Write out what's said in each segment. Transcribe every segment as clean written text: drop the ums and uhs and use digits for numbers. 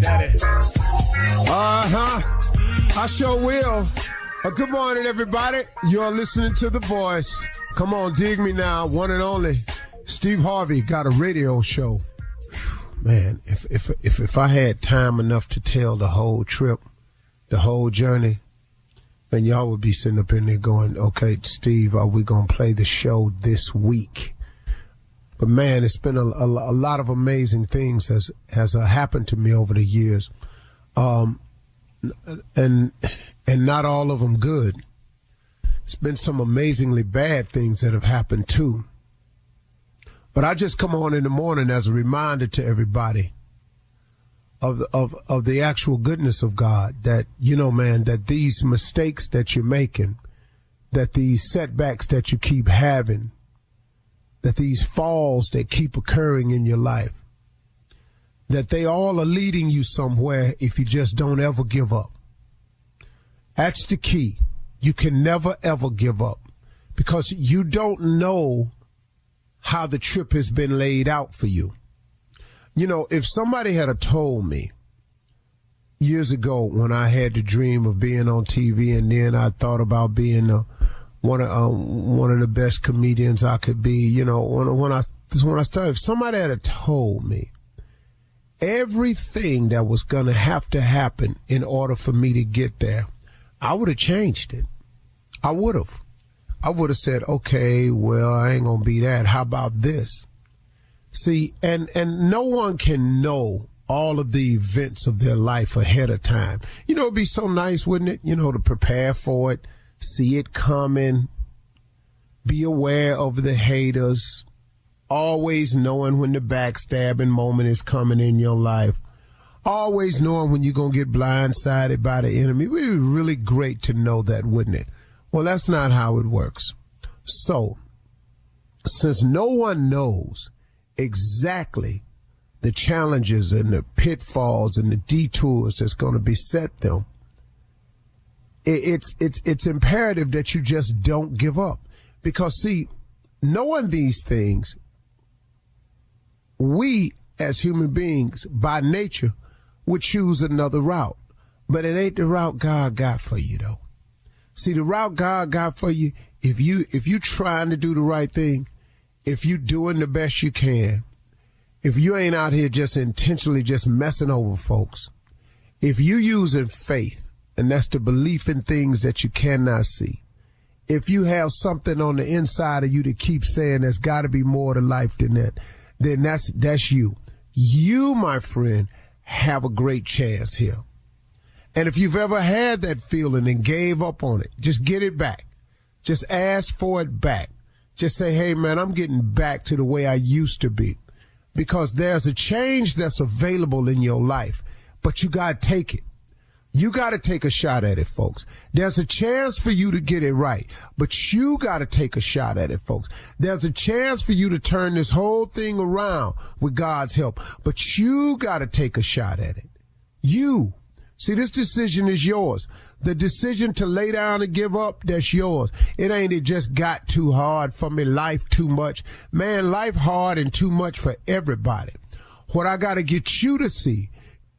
Daddy. I sure will. Good morning, everybody. You're listening to The Voice. Come on, dig me now. One and only Steve Harvey got a radio show. Man, if I had time enough to tell the whole trip, the whole journey, then y'all would be sitting up in there going, okay, Steve, are we going to play the show this week? But man, it's been a lot of amazing things has happened to me over the years. And not all of them good. It's been some amazingly bad things that have happened too. But I just come on in the morning as a reminder to everybody of the actual goodness of God, that, you know, man, that these mistakes that you're making, that these setbacks that you keep having, that these falls that keep occurring in your life, that they all are leading you somewhere if you just don't ever give up. That's the key. You can never, ever give up, because you don't know how the trip has been laid out for you. You know, if somebody had told me years ago when I had the dream of being on TV, and then I thought about being one of the best comedians I could be, you know, when I started, if somebody had told me everything that was going to have to happen in order for me to get there, I would have changed it. I would have said, okay, well, I ain't going to be that. How about this? See, and no one can know all of the events of their life ahead of time. You know, it'd be so nice, wouldn't it? You know, to prepare for it, see it coming, be aware of the haters, always knowing when the backstabbing moment is coming in your life, always knowing when you're going to get blindsided by the enemy. It would be really great to know that, wouldn't it? Well, that's not how it works. So, since no one knows exactly the challenges and the pitfalls and the detours that's going to beset them, it's imperative that you just don't give up. Because, see, knowing these things, we as human beings by nature would choose another route. But it ain't the route God got for you, though. See, the route God got for you, if you trying to do the right thing, if you doing the best you can, if you ain't out here just intentionally just messing over folks, if you using faith, and that's the belief in things that you cannot see, if you have something on the inside of you that keeps saying there's got to be more to life than that, then that's you. You, my friend, have a great chance here. And if you've ever had that feeling and gave up on it, just get it back. Just ask for it back. Just say, hey, man, I'm getting back to the way I used to be. Because there's a change that's available in your life, but you got to take it. You got to take a shot at it, folks. There's a chance for you to get it right, but you got to take a shot at it, folks. There's a chance for you to turn this whole thing around with God's help, but you got to take a shot at it. You. See, this decision is yours. The decision to lay down and give up, that's yours. It ain't it just got too hard for me, life too much. Man, life hard and too much for everybody. What I got to get you to see,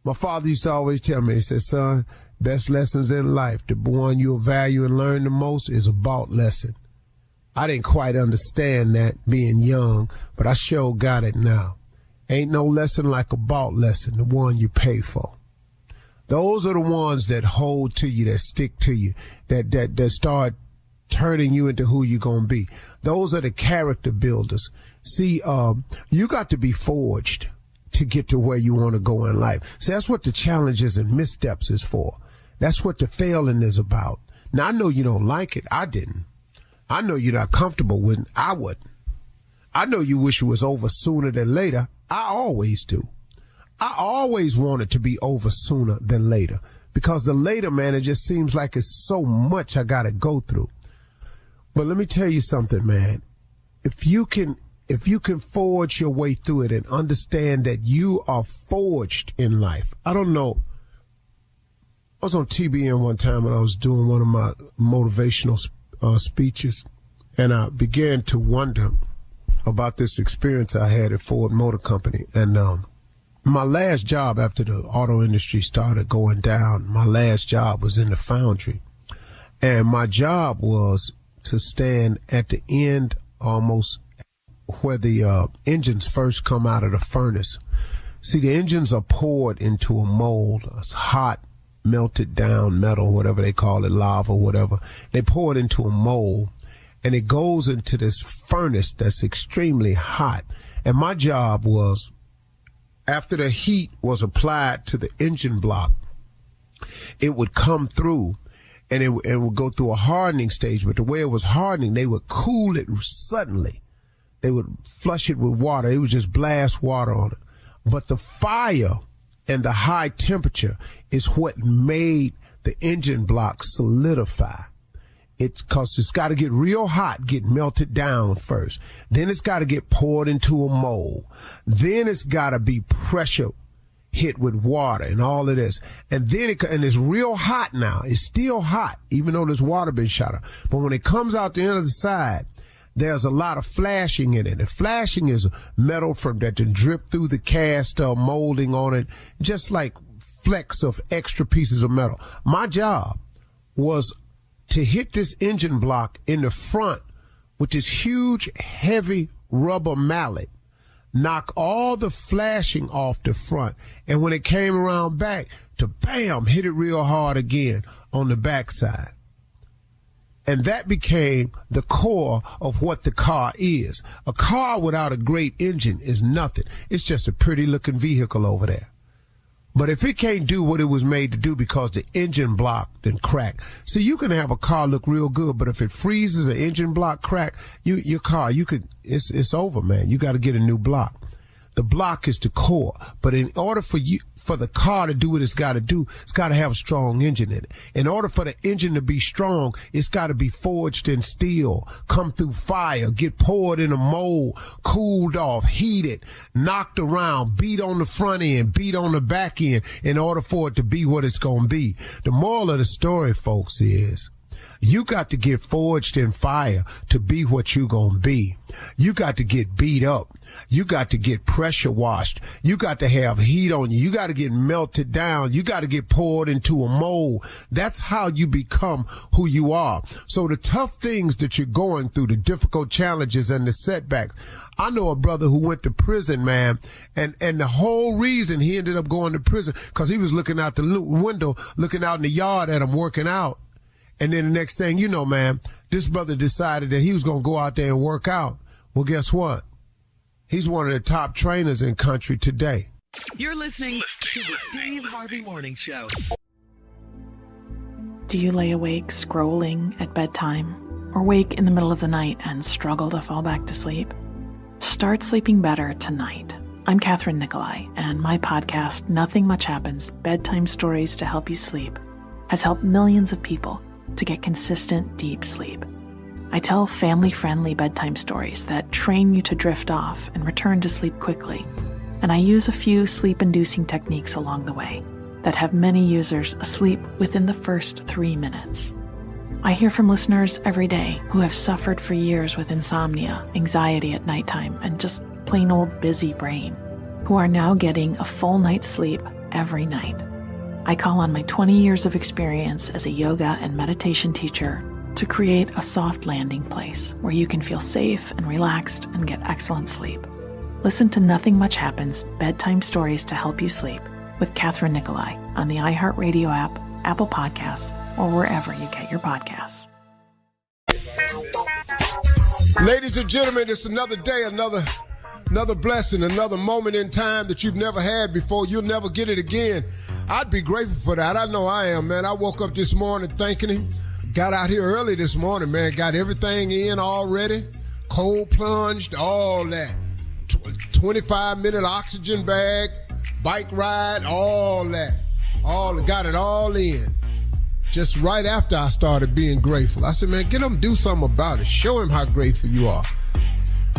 my father used to always tell me, he said, son, best lessons in life, the one you'll value and learn the most is a bought lesson. I didn't quite understand that being young, but I sure got it now. Ain't no lesson like a bought lesson, the one you pay for. Those are the ones that hold to you, that stick to you, that start turning you into who you're going to be. Those are the character builders. See, you got to be forged to get to where you want to go in life. See, that's what the challenges and missteps is for. That's what the failing is about. Now, I know you don't like it. I didn't. I know you're not comfortable with it. I wouldn't. I know you wish it was over sooner than later. I always do. I always want it to be over sooner than later, because the later, man, it just seems like it's so much I got to go through. But let me tell you something, man. If you can forge your way through it and understand that you are forged in life. I don't know. I was on TBN one time when I was doing one of my motivational speeches, and I began to wonder about this experience I had at Ford Motor Company. And my last job after the auto industry started going down, my last job was in the foundry. And my job was to stand at the end almost where the engines first come out of the furnace. See, the engines are poured into a mold. It's hot, melted down metal, whatever they call it, lava, whatever. They pour it into a mold, and it goes into this furnace that's extremely hot. And my job was, after the heat was applied to the engine block, it would come through, and it would go through a hardening stage. But the way it was hardening, they would cool it suddenly. They would flush it with water. It would just blast water on it. But the fire and the high temperature is what made the engine block solidify. It's because it's got to get real hot, get melted down first. Then it's got to get poured into a mold. Then it's got to be pressure hit with water and all of this. And then and it's real hot now. It's still hot, even though there's water been shot up. But when it comes out the end of the side, there's a lot of flashing in it. And flashing is metal from that to drip through the cast molding on it, just like flecks of extra pieces of metal. My job was to hit this engine block in the front with this huge, heavy rubber mallet, knock all the flashing off the front, and when it came around back, to bam, hit it real hard again on the backside. And that became the core of what the car is. A car without a great engine is nothing. It's just a pretty looking vehicle over there. But if it can't do what it was made to do because the engine block then crack. See, you can have a car look real good, but if it freezes, an engine block crack, your car, it's over, man. You got to get a new block. The block is the core. But in order for the car to do what it's got to do, it's got to have a strong engine in it. In order for the engine to be strong, it's got to be forged in steel, come through fire, get poured in a mold, cooled off, heated, knocked around, beat on the front end, beat on the back end in order for it to be what it's going to be. The moral of the story, folks, is you got to get forged in fire to be what you gonna be. You got to get beat up. You got to get pressure washed. You got to have heat on you. You got to get melted down. You got to get poured into a mold. That's how you become who you are. So the tough things that you're going through, the difficult challenges and the setbacks. I know a brother who went to prison, man, and the whole reason he ended up going to prison because he was looking out the window, looking out in the yard at him working out. And then the next thing you know, man, this brother decided that he was going to go out there and work out. Well, guess what? He's one of the top trainers in country today. You're listening to the Steve Harvey Morning Show. Do you lay awake scrolling at bedtime or wake in the middle of the night and struggle to fall back to sleep? Start sleeping better tonight. I'm Catherine Nicolai, and my podcast, Nothing Much Happens, Bedtime Stories to Help You Sleep, has helped millions of people to get consistent, deep sleep. I tell family-friendly bedtime stories that train you to drift off and return to sleep quickly. And I use a few sleep-inducing techniques along the way that have many users asleep within the first 3 minutes. I hear from listeners every day who have suffered for years with insomnia, anxiety at nighttime, and just plain old busy brain, who are now getting a full night's sleep every night. I call on my 20 years of experience as a yoga and meditation teacher to create a soft landing place where you can feel safe and relaxed and get excellent sleep. Listen to Nothing Much Happens, Bedtime Stories to Help You Sleep with Catherine Nicolai on the iHeartRadio app, Apple Podcasts, or wherever you get your podcasts. Ladies and gentlemen, it's another day, another blessing, another moment in time that you've never had before. You'll never get it again. I'd be grateful for that. I know I am, man. I woke up this morning thanking him. Got out here early this morning, man. Got everything in already. Cold plunged, all that. 25-minute oxygen bag, bike ride, all that. Got it all in. Just right after I started being grateful. I said, man, get him, do something about it. Show him how grateful you are.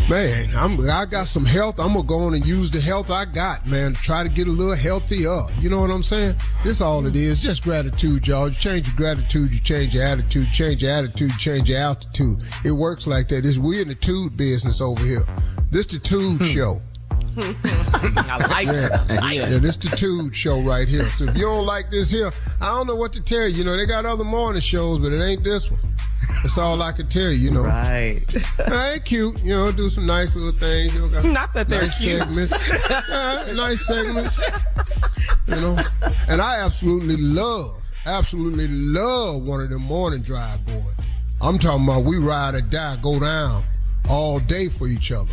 Man, I got some health. I'm going to go on and use the health I got, man, try to get a little healthier. You know what I'm saying? This all it is, just gratitude, y'all. You change your gratitude, you change your attitude, change your attitude, change your altitude. It works like that. We in the tude business over here. This the tude show. I like it. Yeah, this the Tude show right here. So if you don't like this here, I don't know what to tell you. You know, they got other morning shows, but it ain't this one. That's all I can tell you, you know. Right. Ain't cute, you know, do some nice little things. You know, got Not that they're nice cute. segments. Nice segments. You know, and I absolutely love one of them morning drive boys. I'm talking about we ride or die, go down all day for each other.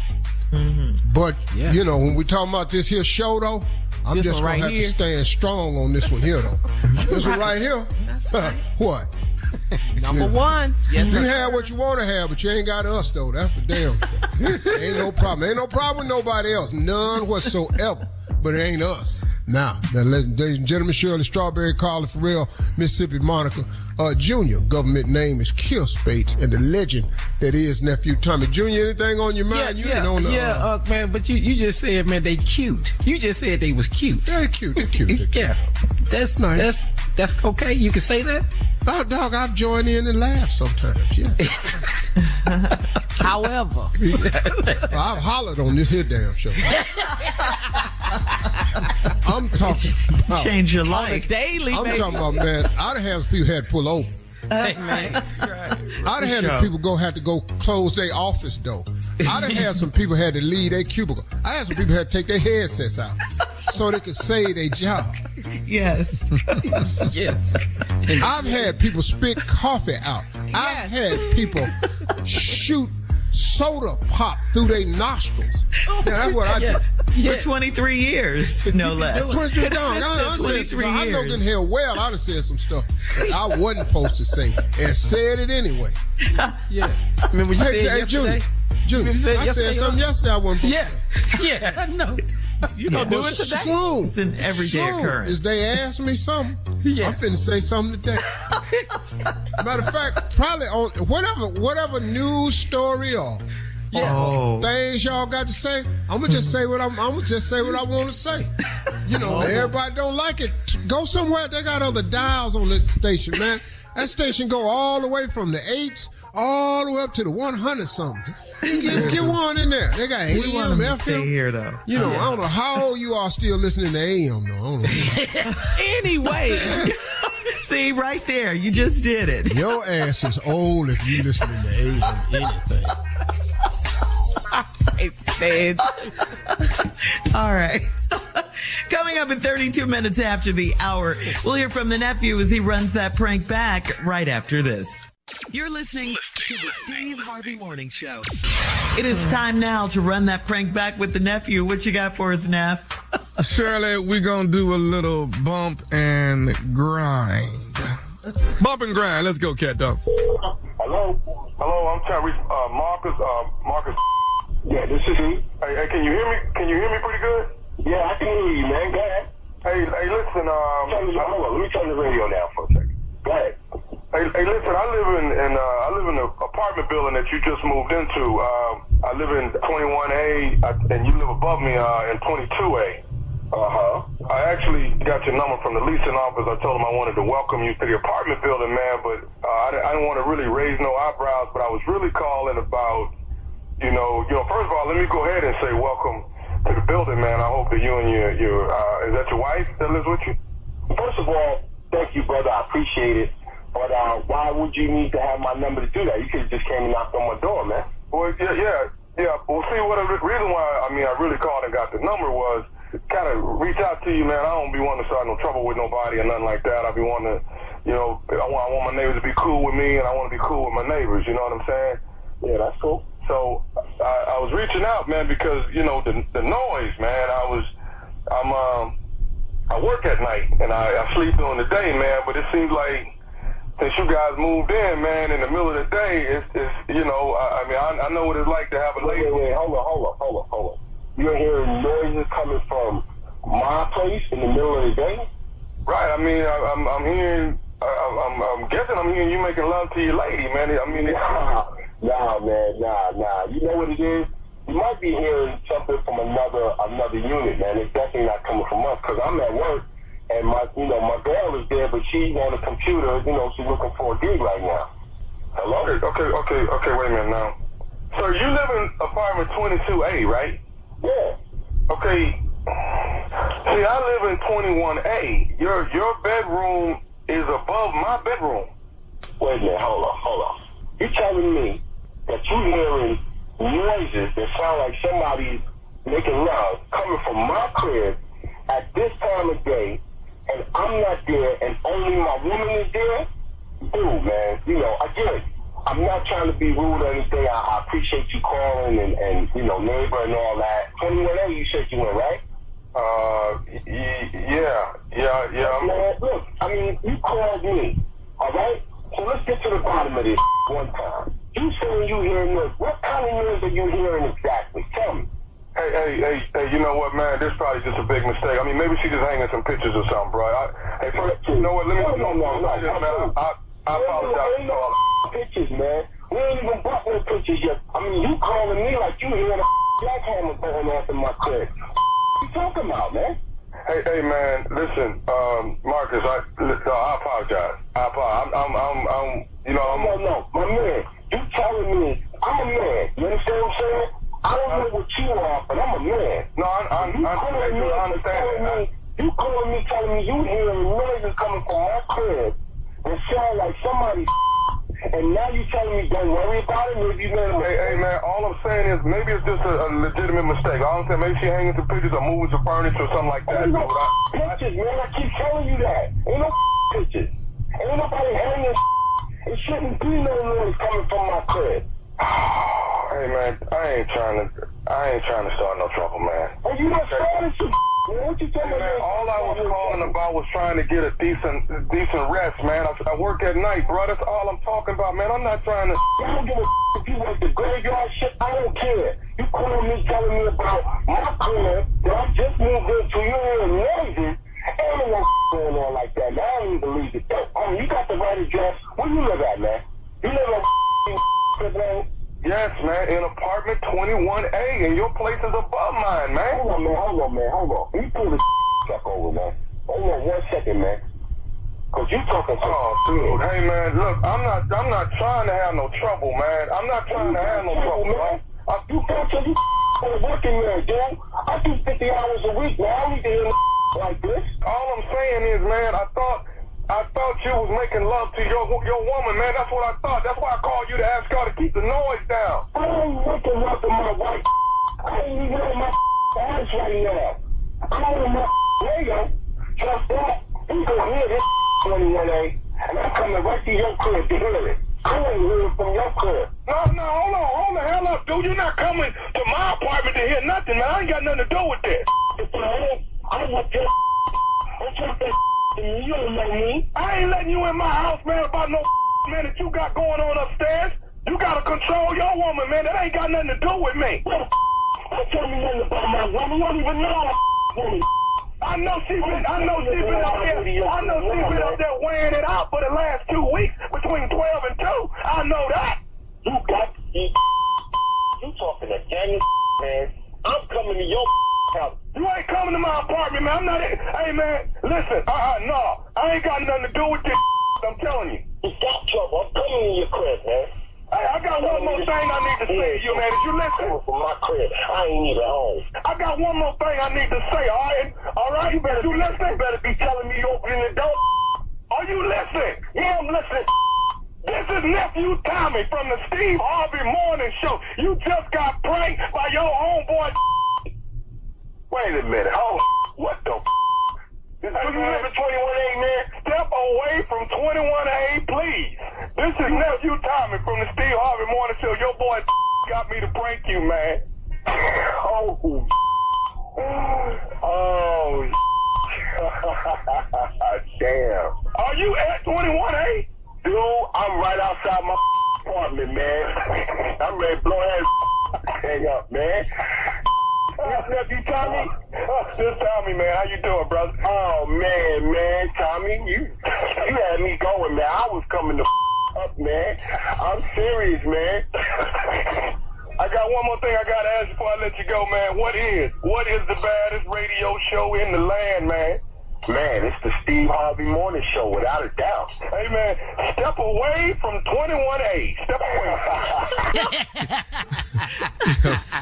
Mm-hmm. But, you know, when we talking about this here show, though, I'm this just going right to have here. to stand strong on this one here, though. This one right here? What? Number one. Yes, You sir. have what you want to have, but you ain't got us, though. That's for damn sure. Ain't no problem. Ain't no problem with nobody else. None whatsoever. But it ain't us. Now, ladies and gentlemen, Shirley Strawberry, Carla Farrell, Mississippi Monica Jr. Government name is Kill Spates, and the legend that is Nephew Tommy. Junior, anything on your mind? Man, but you just said, man, they cute. You just said they was cute. Yeah, they're cute. They're cute. Yeah, that's nice. That's okay. You can say that. Oh, dog, I've joined in and laughed sometimes, yeah. However, I've hollered on this here damn show. I'm talking about... Change your on a life. daily I'm basis. talking about, man, I'd have had people had to pull over. Hey, man. I'd have had people had to go close their office door. I'd have had some people had to leave their cubicle. I had some people had to take their headsets out so they could save their job. Yes. Yes. I've had people spit coffee out. I've had people shoot soda pop through their nostrils. Yeah, that's what I do. Yeah. For 23 years, no less. 23 I know good hell well I'd have said some stuff that I wasn't supposed to say and said it anyway. Yeah. Remember you said yesterday? Junior, I said something yesterday I wasn't supposed to say. Yeah, I know. You gonna do it today? Soon, It's an everyday occurrence. As they ask me something, Yeah. I'm finna say something today. Matter of fact, probably on whatever news story or things y'all got to say, I'm gonna just say what I want to say. You know, everybody don't like it. Go somewhere. They got other dials on this station, man. That station go all the way from the 8s all the way up to the 100 something. Get one in there. They got We want AM, them to stay FM. here, though. You know, I don't know how old you are still listening to AM, though. I don't know. Anyway, see, right there, you just did it. Your ass is old if you listening to AM anything. I said. All right. Coming up in 32 minutes after the hour, we'll hear from the nephew as he runs that prank back right after this. You're listening to the Steve Harvey Morning Show. It is time now to run that prank back with the nephew. What you got for us, Neff? Shirley, we're going to do a little bump and grind. Bump and grind. Let's go, cat dog. Hello, I'm trying to reach Marcus. Marcus. Yeah, this is he. Hey, can you hear me? Can you hear me pretty good? Yeah, I can hear you, man. Go ahead. Hey, listen. Hold on. Let me turn the radio down for a second. Go ahead. Hey, listen. I live in the apartment building that you just moved into. I live in 21A, and you live above me in 22A. I actually got your number from the leasing office. I told them I wanted to welcome you to the apartment building, man, but I didn't want to really raise no eyebrows, but I was really calling about, you know, first of all, let me go ahead and say welcome to the building, man. I hope that you and your is that your wife that lives with you? First of all, thank you, brother. I appreciate it. But why would you need to have my number to do that? You could have just came and knocked on my door, man. Well, yeah. Well, see, the reason why, I really called and got the number was kind of reach out to you, man. I don't be wanting to start no trouble with nobody or nothing like that. I be wanting to, you know, I want my neighbors to be cool with me, and I want to be cool with my neighbors. You know what I'm saying? Yeah, that's cool. So I was reaching out, man, because you know the noise, man. I work at night and I sleep during the day, man. But it seems like since you guys moved in, man, in the middle of the day, it's you know, I know what it's like to have a lady. Wait, hold on. You're hearing noises coming from my place in the middle of the day? Right. I'm hearing. I'm guessing I'm hearing you making love to your lady, man. Nah, man. You know what it is? You might be hearing something from another unit, man. It's definitely not coming from us because I'm at work and my girl is there, but she's on the computer. You know, she's looking for a gig right now. Hello? Okay. Wait a minute now. So you live in apartment 22A, right? Yeah. Okay. See, I live in 21A. Your bedroom is above my bedroom. Wait a minute, hold on. You telling me that you hearing noises that sound like somebody's making love coming from my crib at this time of day, and I'm not there, and only my woman is there? Dude, man, you know, again, I'm not trying to be rude or anything. I appreciate you calling and you know, neighbor and all that. 21A, you said you went, right? Yeah. Man, look, I mean, you called me, all right? So let's get to the bottom of this one time. You saying you hearing noise. What kind of noise are you hearing exactly? Tell me. Hey, you know what, man? This is probably just a big mistake. I mean, maybe she just hanging some pictures or something, bro. You know what? Let me No. I apologize. Ain't no pictures, man. We ain't even bought no pictures yet. I mean, you calling me like you hearing a jackhammer going off in my crib. What you talking about, man? Hey, man, listen, Marcus, I apologize. I'm No, my man, you telling me I'm a man. You understand what I'm saying? I don't know what you are, but I'm a man. No, I understand. You calling me, telling me you hearing noises coming from my crib that sound like somebody, and now you telling me don't worry about it? Maybe you made a mistake. Hey, man, all I'm saying is maybe it's just a legitimate mistake. All I'm saying, maybe she hanging some pictures or moving some furniture or something like that. Ain't no pictures, man. I keep telling you that. Ain't no pictures. Ain't nobody hanging. It shouldn't be no noise coming from my crib. Hey, man, I ain't trying to start no trouble, man. Oh, you done started some man. What you talking about? All I was calling about was trying to get a decent rest, man. I work at night, bro. That's all I'm talking about, man. I'm not trying to. I don't give a if you work the graveyard shit. I don't care. You calling me, telling me about my crib that I just moved into. You hearing noises. Ain't no going on like that, man. I don't even believe it. You got the right address. Where you live at, man? You live at man? Yes, man, in apartment 21A, and your place is above mine, man. Hold on, man. Let me pull the truck over, man. Hold on 1 second, man. Cause you talking to dude. Hey, man, look, I'm not trying to have no trouble, man. I'm not trying to have no trouble, man. You working man, dude. I do 50 hours a week, man. I don't need to hear like this. All I'm saying is, man, I thought you was making love to your woman, man. That's what I thought. That's why I called you to ask her to keep the noise down. I ain't making love to my wife. I ain't even on my ass right now. I'm on my radio. Trust that. You gonna hear this 21A, and I'm coming right to your crib to hear it. I ain't hearing from your crib. No, hold the hell up, dude. You're not coming to my apartment to hear nothing, man. I ain't got nothing to do with this. I want your don't talk that to me. You don't know me. I ain't letting you in my house, man, about no man that you got going on upstairs. You gotta control your woman, man. That ain't got nothing to do with me. Don't tell me nothing about my woman. You don't even know woman. I know she been up there weighing it out for the last 2 weeks between 12 and 2. I know that. You got you talking to Daniel, man. I'm coming to your house. You ain't coming to my apartment, man. I'm not in. Hey, man, listen. No. I ain't got nothing to do with this. I'm telling you. You got trouble. I'm coming to your crib, man. Hey, I got one more thing I need to say to you, man. Did you listen? From my crib. I ain't even home. I got one more thing I need to say, all right? All right? You listening? Better be telling me you opening the door. Are you listening? Yeah, I'm listening. This is Nephew Tommy from the Steve Harvey Morning Show. You just got pranked by your homeboy. Wait a minute. Oh, what the Hey, you live in 21A, man. Step away from 21A, please. This is Nephew Tommy from the Steve Harvey Morning Show. Your boy got me to prank you, man. Oh, damn. Are you at 21A? Dude, I'm right outside my apartment, man. I'm ready to blow that hang up, man. Nephew Tommy? Just Tommy, man. How you doing, brother? Oh, man, Tommy, you had me going, man. I was coming to up, man. I'm serious, man. I got one more thing I got to ask before I let you go, man. What is the baddest radio show in the land, man? Man, it's the Steve Harvey Harvey Morning Show, without a doubt. Hey, man, step away from 21A. Step away.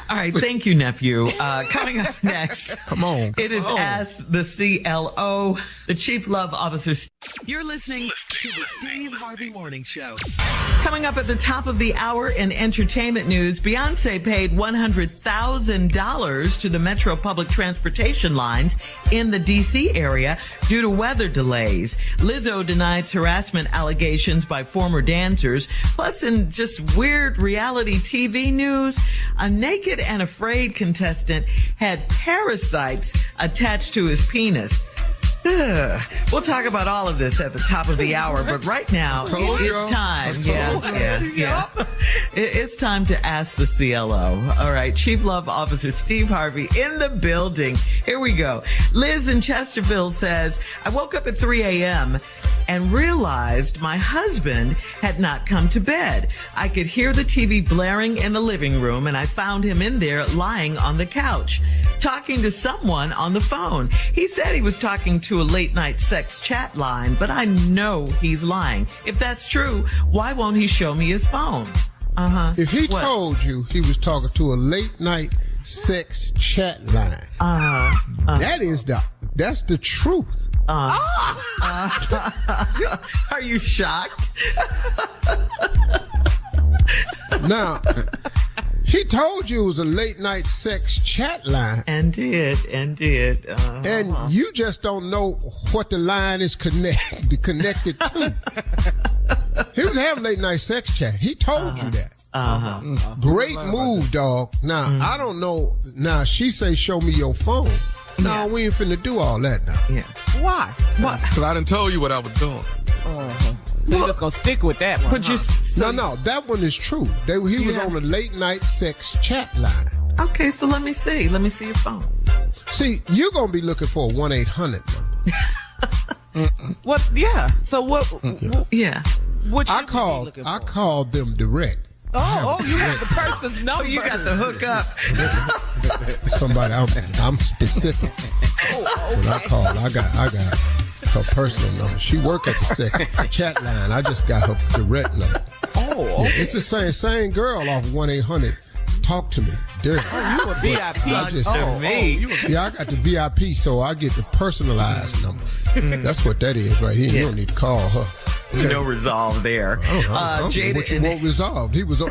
All right, thank you, nephew. Coming up next. Come on. It is Ask the CLO, the Chief Love Officer. You're listening to the Steve Harvey Morning Show. Coming up at the top of the hour in entertainment news, Beyonce paid $100,000 to the Metro Public Transportation lines in the D.C. area due to weather delays. Lizzo denies harassment allegations by former dancers. Plus, in just weird reality TV news, a naked and afraid contestant had parasites attached to his penis. We'll talk about all of this at the top of the hour, but right now it's time. It's time to ask the CLO. All right, Chief Love Officer Steve Harvey in the building. Here we go. Liz in Chesterfield says, I woke up at 3 a.m. and realized my husband had not come to bed. I could hear the TV blaring in the living room, and I found him in there lying on the couch, talking to someone on the phone. He said he was talking to a late night sex chat line, but I know he's lying. If that's true, why won't he show me his phone? If he told you he was talking to a late night sex chat line, that's the truth. Are you shocked? Now, he told you it was a late night sex chat line. And did. And you just don't know what the line is connected to. He was having late night sex chat. He told you that. Great move, dog. Now, I don't know. Now, she say, show me your phone. No, we ain't finna do all that now. Yeah. Why? What? Because I done told you what I was doing. You're just going to stick with that one. No, that one is true. He was on a late night sex chat line. Okay, so let me see. Let me see your phone. See, you're going to be looking for a 1-800 number. What? Yeah. So what? Yeah. What I called them direct. Oh, you have the person's number. You got the hook up. Somebody, I'm specific. When I called, I got her personal number. She work at the second chat line. I just got her direct number. Oh, okay. It's the same girl off 1-800. Talk to me, dirty. Oh, you a VIP. I got the VIP, so I get the personalized number. That's what that is right here. You don't need to call her. No resolve there. I don't know what you want resolved. He was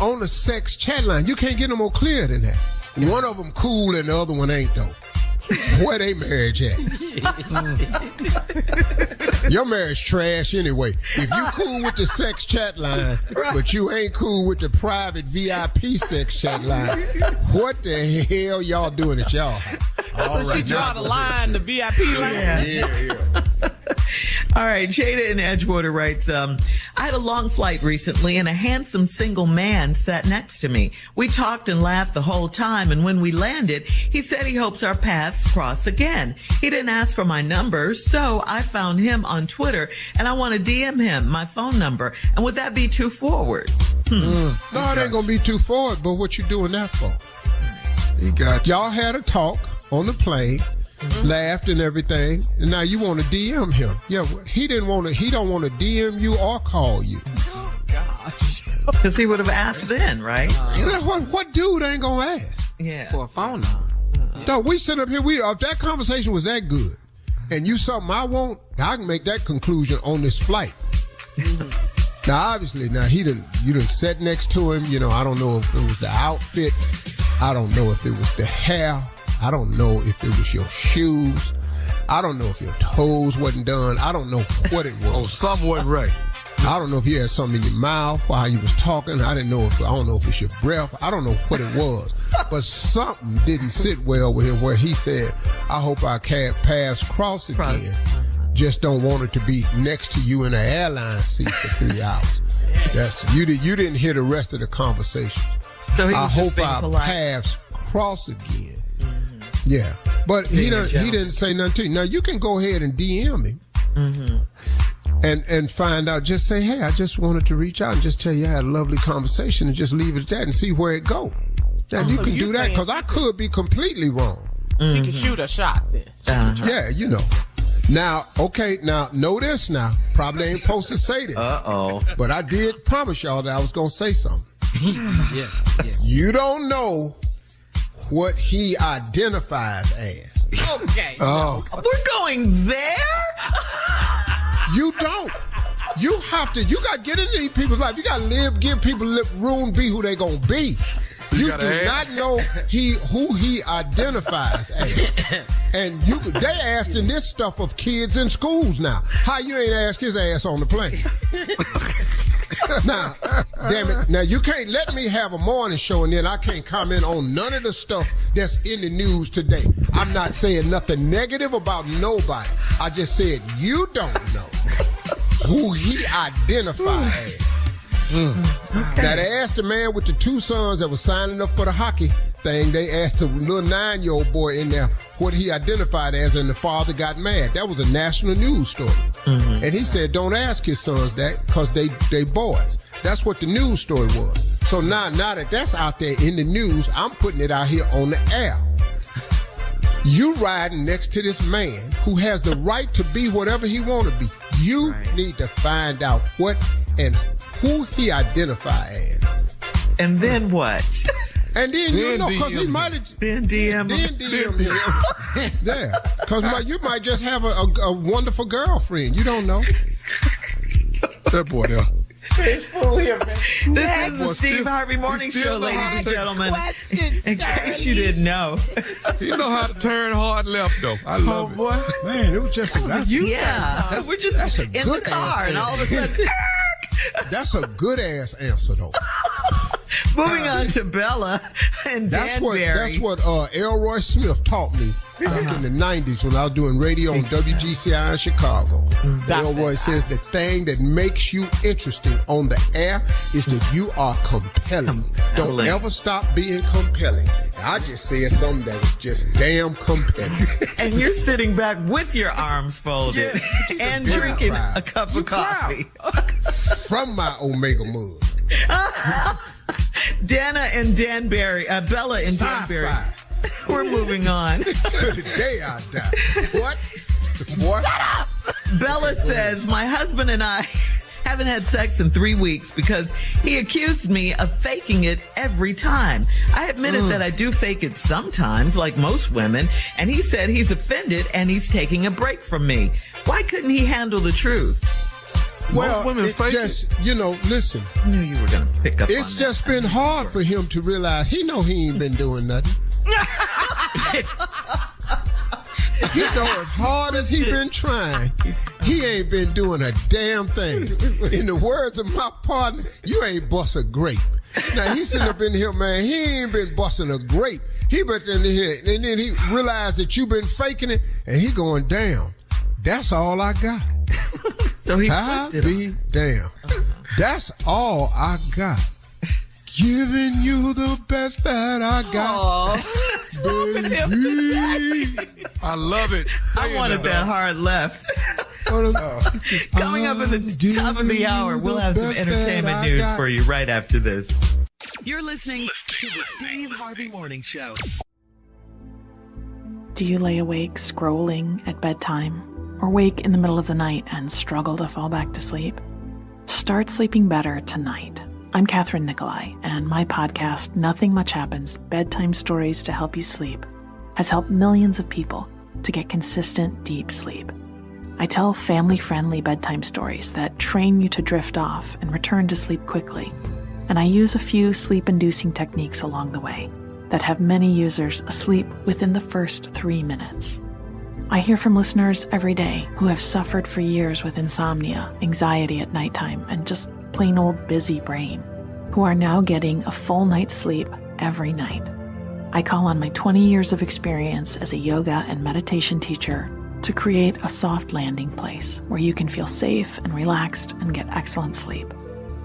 on a sex chat line. You can't get no more clear than that. One of them cool and the other one ain't though. Where they marriage at? Your marriage trash anyway. If you cool with the sex chat line, but you ain't cool with the private VIP sex chat line, what the hell y'all doing at y'all house? So she draw the line, the VIP line? Yeah. All right, Jada in Edgewater writes, I had a long flight recently and a handsome single man sat next to me. We talked and laughed the whole time, and when we landed, he said he hopes our paths cross again. He didn't ask for my number, so I found him on Twitter, and I want to DM him my phone number. And would that be too forward? No, it ain't going to be too forward, but what you doing that for? Y'all had a talk on the plane. Laughed and everything, and now you want to DM him. Yeah, he don't want to DM you or call you. Oh, gosh. Because he would have asked then, right? What dude ain't gonna ask? Yeah. For a phone number. No, we sit up here, if that conversation was that good, and you something I want, I can make that conclusion on this flight. Now, obviously, you didn't sit next to him, I don't know if it was the outfit, I don't know if it was the hair, I don't know if it was your shoes. I don't know if your toes wasn't done. I don't know what it was. Something wasn't right. I don't know if you had something in your mouth while you was talking. I don't know if it's your breath. I don't know what it was. But something didn't sit well with him where he said, I hope our paths cross again. Just don't want it to be next to you in an airline seat for 3 hours. You didn't hear the rest of the conversation. So I hope our paths cross again. Yeah, but he didn't say nothing to you. Now, you can go ahead and DM him and find out. Just say, hey, I just wanted to reach out and just tell you I had a lovely conversation and just leave it at that and see where it go. Now, you can do that because I could be completely wrong. You can shoot a shot then. Yeah, Now, okay, now, know this now. Probably ain't supposed to say this. Uh-oh. But I did promise y'all that I was going to say something. Yeah. You don't know what he identifies as. Okay. Oh. We're going there? You don't. You have to. You got to get into these people's life. You got to give people room to be who they going to be. You do not know who he identifies as. And they asking this stuff of kids in schools now. How you ain't ask his ass on the plane? Now, damn it. Now, you can't let me have a morning show and then I can't comment on none of the stuff that's in the news today. I'm not saying nothing negative about nobody. I just said you don't know who he identifies as. Okay. Now, they asked the man with the 2 sons that was signing up for the hockey thing, they asked the little 9-year-old boy in there what he identified as, and the father got mad. That was a national news story. Mm-hmm. And he said, don't ask his sons that because they boys. That's what the news story was. So now that that's out there in the news, I'm putting it out here on the air. You riding next to this man who has the right to be whatever he want to be. You need to find out what and who he identifies as. And then what? And then you know, because he might have... Then DM him. Yeah, because you might just have a wonderful girlfriend. You don't know. That boy there. It's full here, man. This is the Steve Harvey Morning Show, ladies and gentlemen. In case you didn't know. You know how to turn hard left, though. I love it. Boy. Man, it was just... We're just in the car, and all of a sudden... That's a good-ass answer, though. Moving on to Bella and Danbury. That's what Elroy Smith taught me back in the 90s when I was doing radio on WGCI in Chicago. Elroy says the thing that makes you interesting on the air is that you are compelling. Don't ever stop being compelling. I just said something that was just damn compelling. And you're sitting back with your arms folded and drinking a cup of coffee. From my Omega mug. Dana and Danbury, Bella and Danbury. We're moving on. The day I die. What? Shut up! Bella says, my husband and I haven't had sex in 3 weeks because he accused me of faking it every time. I admitted that I do fake it sometimes, like most women, and he said he's offended and he's taking a break from me. Why couldn't he handle the truth? Well, it's just, listen. I knew you were going to pick up on It's just been hard for him to realize he ain't been doing nothing. He know as hard as he been trying, he ain't been doing a damn thing. In the words of my partner, you ain't bust a grape. Now, he's sitting up in here, man, he ain't been busting a grape. He been in here, and then he realized that you been faking it, and he going, damn, that's all I got. So I'll be damn. That's all I got. Giving you the best that I got. What's wrong with him today? I love it. I wanted that hard left. Coming up at the top of the hour, we'll have some entertainment news for you right after this. You're listening to the Steve Harvey Morning Show. Do you lay awake scrolling at bedtime? Or wake in the middle of the night and struggle to fall back to sleep? Start sleeping better tonight. I'm Catherine Nicolai, and my podcast, Nothing Much Happens, Bedtime Stories to Help You Sleep, has helped millions of people to get consistent, deep sleep. I tell family-friendly bedtime stories that train you to drift off and return to sleep quickly, and I use a few sleep-inducing techniques along the way that have many users asleep within the first 3 minutes. I hear from listeners every day who have suffered for years with insomnia, anxiety at nighttime, and just plain old busy brain, who are now getting a full night's sleep every night. I call on my 20 years of experience as a yoga and meditation teacher to create a soft landing place where you can feel safe and relaxed and get excellent sleep.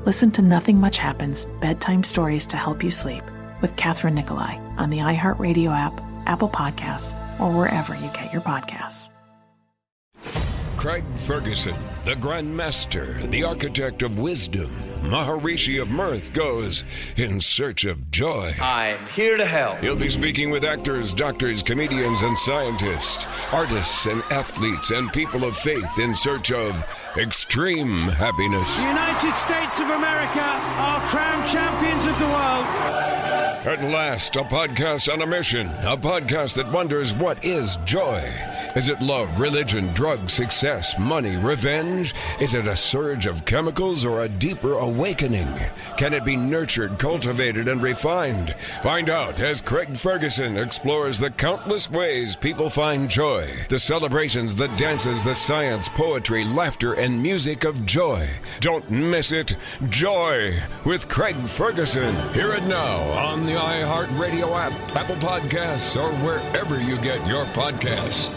Listen to Nothing Much Happens, Bedtime Stories to Help You Sleep with Catherine Nicolai on the iHeartRadio app, Apple Podcasts, or wherever you get your podcasts. Craig Ferguson, the Grand Master, the Architect of Wisdom, Maharishi of Mirth, goes in search of joy. I'm here to help. He'll be speaking with actors, doctors, comedians, and scientists, artists and athletes, and people of faith in search of extreme happiness. The United States of America are crowned champions of the world. At last, a podcast on a mission. A podcast that wonders, what is joy? Is it love, religion, drugs, success, money, revenge? Is it a surge of chemicals or a deeper awakening? Can it be nurtured, cultivated, and refined? Find out as Craig Ferguson explores the countless ways people find joy. The celebrations, the dances, the science, poetry, laughter, and music of joy. Don't miss it. Joy with Craig Ferguson. Hear it now on the iHeartRadio app, Apple Podcasts, or wherever you get your podcasts.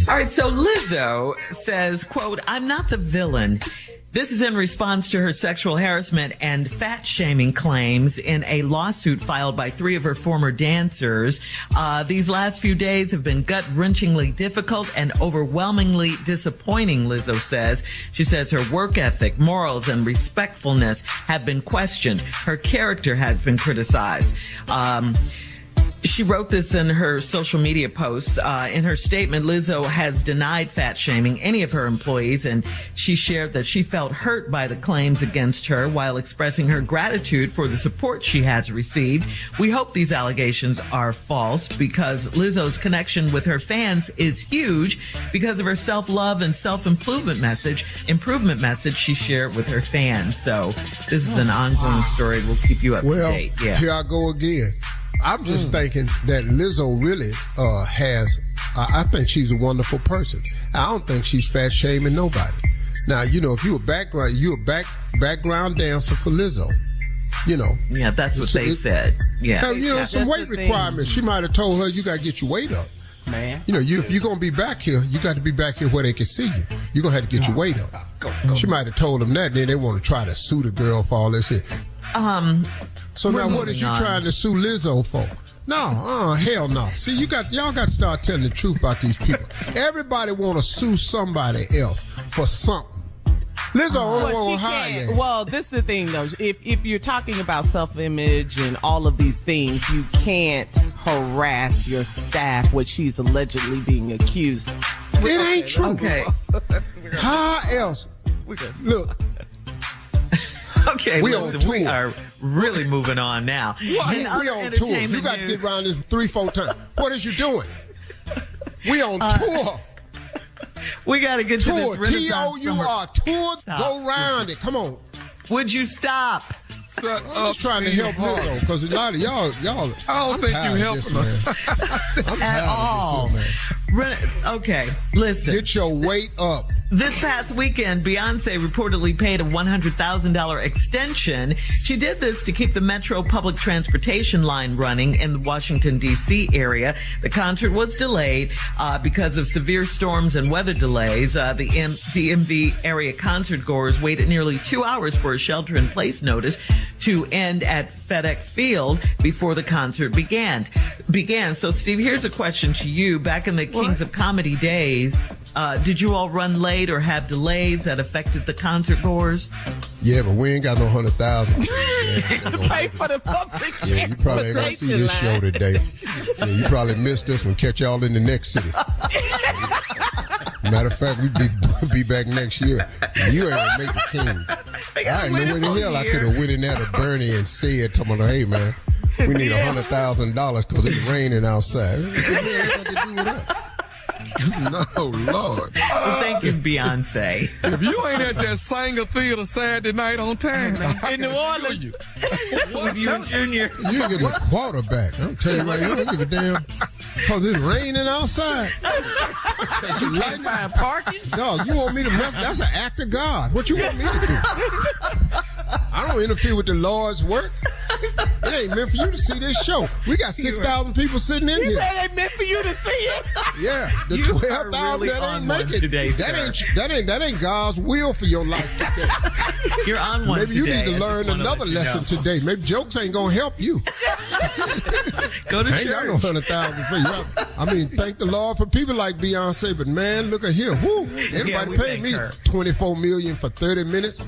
All right, so Lizzo says, quote, "I'm not the villain." This is in response to her sexual harassment and fat-shaming claims in a lawsuit filed by 3 of her former dancers. These last few days have been gut-wrenchingly difficult and overwhelmingly disappointing, Lizzo says. She says her work ethic, morals, and respectfulness have been questioned. Her character has been criticized. She wrote this in her social media posts. In her statement, Lizzo has denied fat shaming any of her employees, and she shared that she felt hurt by the claims against her while expressing her gratitude for the support she has received. We hope these allegations are false because Lizzo's connection with her fans is huge because of her self-love and self-improvement message she shared with her fans. So this is an ongoing story. We'll keep you up to date. Yeah. Here I go again. I'm just thinking that Lizzo really has, I think she's a wonderful person. I don't think she's fat shaming nobody. Now, you know, if you're a background dancer for Lizzo, you know. Yeah, that's what they said. Yeah. Now, you know, some weight requirements. She might have told her you got to get your weight up. Man. You know, if you're going to be back here, you got to be back here where they can see you. You're going to have to get your weight up. Go. She might have told them that, then they want to try to sue the girl for all this shit. So now what is you trying to sue Lizzo for? No, hell no. See, y'all got to start telling the truth about these people. Everybody want to sue somebody else for something. Lizzo only want to hire you. Well, this is the thing, though. If you're talking about self-image and all of these things, you can't harass your staff, which she's allegedly being accused. It ain't true. Okay. How else? Look. Okay, we on tour. We are really moving on now. What? We on tour. You got to get around this 3-4 times. What is you doing? We on tour. We got to get to this Renaissance Tour. Tour. Go round it. Come on. Would you stop? I'm just trying to help Lizzo because a lot of y'all. I don't think you helping her at all. Okay, listen. Get your weight up. This past weekend, Beyonce reportedly paid a $100,000 extension. She did this to keep the Metro public transportation line running in the Washington, D.C. area. The concert was delayed because of severe storms and weather delays. The DMV area concert goers waited nearly 2 hours for a shelter-in-place notice to end at FedEx Field before the concert began. So, Steve, here's a question to you. Back in the Kings of Comedy days, did you all run late or have delays that affected the concert goers? Yeah, but we ain't got no 100,000. Pay for the public transportation. Yeah, you probably ain't gonna see this show today. Yeah, you probably missed this one. Catch y'all in the next city. Matter of fact, we be back next year. You ain't gonna make the King. I ain't know where the hell I could have went in there to Bernie and said to him, hey man, we need $100,000 because it's raining outside. What the hell got to do with us? No, Lord. Well, thank you, Beyonce. If you ain't at that Sanger Theater Saturday night on time, in New Orleans, with you and Junior, you get a quarterback. I'm telling you right now, you don't give a damn because it's raining outside. You can't find parking? No, you want me to? That's an act of God. What you want me to do? I don't interfere with the Lord's work. It ain't meant for you to see this show. We got 6,000 people sitting in here. You said it meant for you to see it. Yeah, the You 12,000 are really that on ain't one make it. today, That ain't God's will for your life today. You're on one Maybe today. you need to I learn just wanna another let you lesson know. today. Maybe jokes ain't gonna help you. Go to I ain't got no church. 100,000 for you. I mean, thank the Lord for people like Beyonce, but man, look at here. Woo! Anybody we pay thank me her. $24 million for 30 minutes?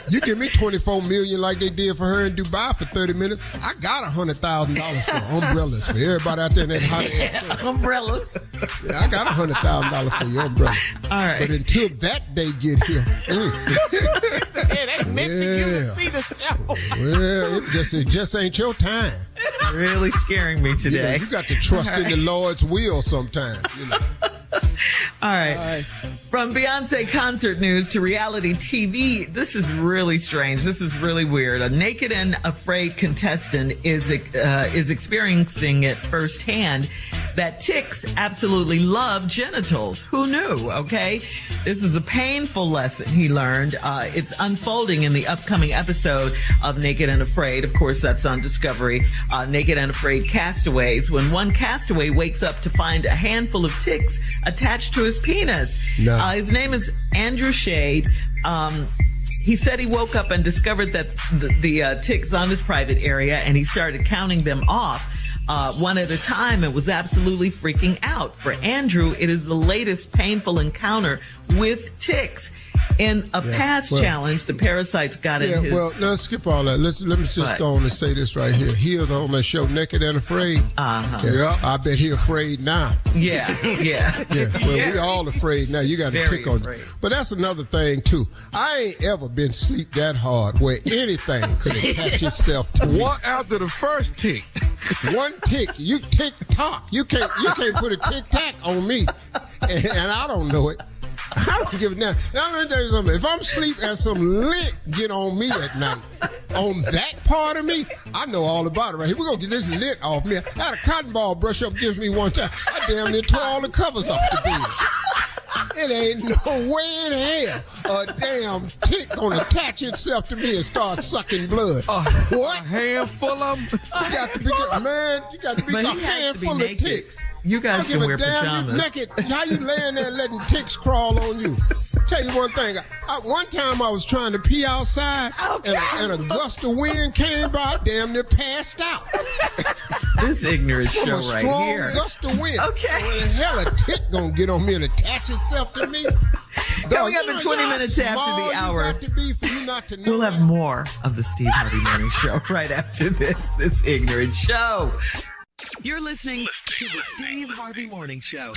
You give me $24 million like they did for her in Dubai for 30 minutes. I got $100,000 for umbrellas for everybody out there in that hot ass sun. Umbrellas. Yeah, I got $100,000 for your umbrella. All right. But until that day get here, It ain't meant for you to see the show. well, it just ain't your time. Really scaring me You know, today. you got to trust in the Lord's will sometimes. You know. All right. From Beyonce concert news to reality TV, this is really strange. This is really weird. A naked and afraid contestant is experiencing it firsthand that ticks absolutely love genitals. Who knew? Okay. This was a painful lesson he learned. It's unfolding in the upcoming episode of Naked and Afraid. Of course, that's on Discovery. Naked and Afraid Castaways. When one castaway wakes up to find a handful of ticks attached to his penis. No. His name is Andrew Shade. He said he woke up and discovered that the ticks on his private area, and he started counting them off one at a time and was absolutely freaking out. For Andrew, it is the latest painful encounter with ticks. In a past challenge, the parasites got in his... well, let's skip all that. Let me just go on and say this right here. He is on that show, Naked and Afraid. Yeah, I bet he afraid now. Yeah. Well, we all afraid now. You got to tick on you. But that's another thing, too. I ain't ever been sleep that hard where anything could attach itself to me. What after the first tick? One tick, you tick-tock. You can't put a tic-tac on me, and I don't know it. I don't give a damn. Now, let me tell you something. If I'm asleep and some lint get on me at night, on that part of me, I know all about it right here. We're going to get this lint off me. I had a cotton ball brush up against me one time. I damn near tore all the covers off the bed. It ain't no way in hell a damn tick gonna attach itself to me and start sucking blood. What? A handful of them? You got to be, man, you got to be a handful of ticks. You guys can wear pajamas. You naked. How you laying there letting ticks crawl on you? Tell you one thing. One time I was trying to pee outside, and a gust of wind came by. I damn near passed out. This ignorant From show a right strong here. gust of wind. Okay. Where the hell a tick gonna get on me and attach itself to me? Coming up in 20 minutes after the hour, got to be for you not to know we'll have more of the Steve Harvey Morning Show right after this ignorant show. You're listening to the Steve Harvey Morning Show.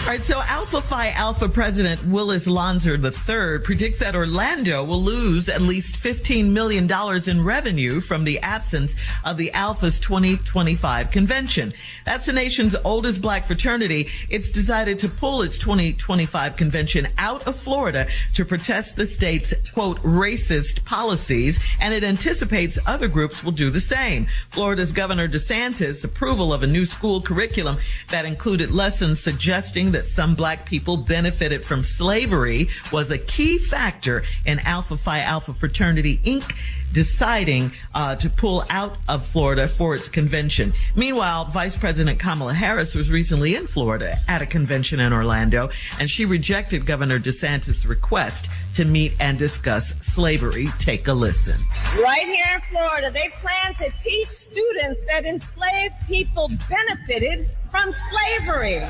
All right, so Alpha Phi Alpha President Willis Lonzer III predicts that Orlando will lose at least $15 million in revenue from the absence of the Alpha's 2025 convention. That's the nation's oldest black fraternity. It's decided to pull its 2025 convention out of Florida to protest the state's, quote, racist policies, and it anticipates other groups will do the same. Florida's Governor DeSantis' approval of a new school curriculum that included lessons suggesting that some black people benefited from slavery was a key factor in Alpha Phi Alpha Fraternity Inc. deciding to pull out of Florida for its convention. Meanwhile, Vice President Kamala Harris was recently in Florida at a convention in Orlando, and she rejected Governor DeSantis' request to meet and discuss slavery. Take a listen. Right here in Florida, they plan to teach students that enslaved people benefited from slavery.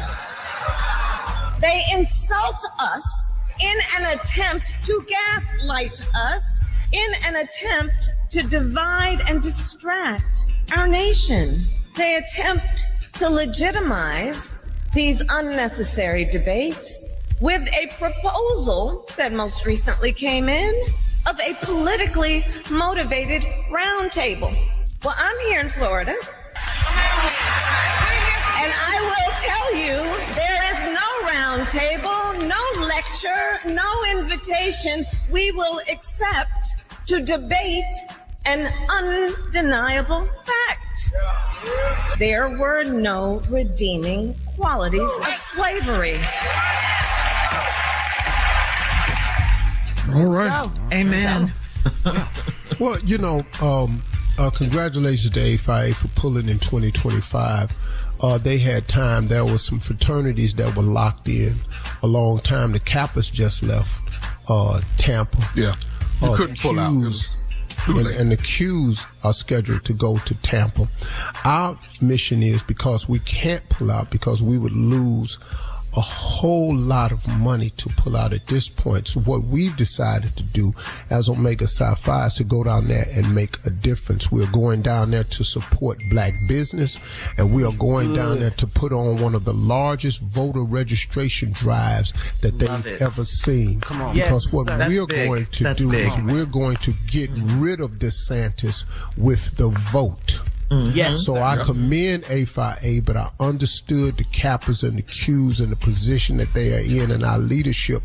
They insult us in an attempt to gaslight us, in an attempt to divide and distract our nation. They attempt to legitimize these unnecessary debates with a proposal that most recently came in of a politically motivated roundtable. Well, I'm here in Florida, and I will tell you there is no roundtable, no lecture, no invitation we will accept to debate an undeniable fact. There were no redeeming qualities of slavery. All right. Amen. Well, you know, Congratulations to A5A for pulling in 2025. They had time. There was some fraternities that were locked in a long time. The Kappas just left Tampa. Yeah, you couldn't pull out. And the Qs are scheduled to go to Tampa. Our mission is, because we can't pull out, because we would lose a whole lot of money to pull out at this point. So what we've decided to do as Omega Psi-Phi is to go down there and make a difference. We're going down there to support black business, and we are going down there to put on one of the largest voter registration drives that they've ever seen. Come on. Because yes, what sir. we're going to do is we're going to get rid of DeSantis with the vote. Yes. So I commend A5A, but I understood the Kappas and the Qs and the position that they are in, and our leadership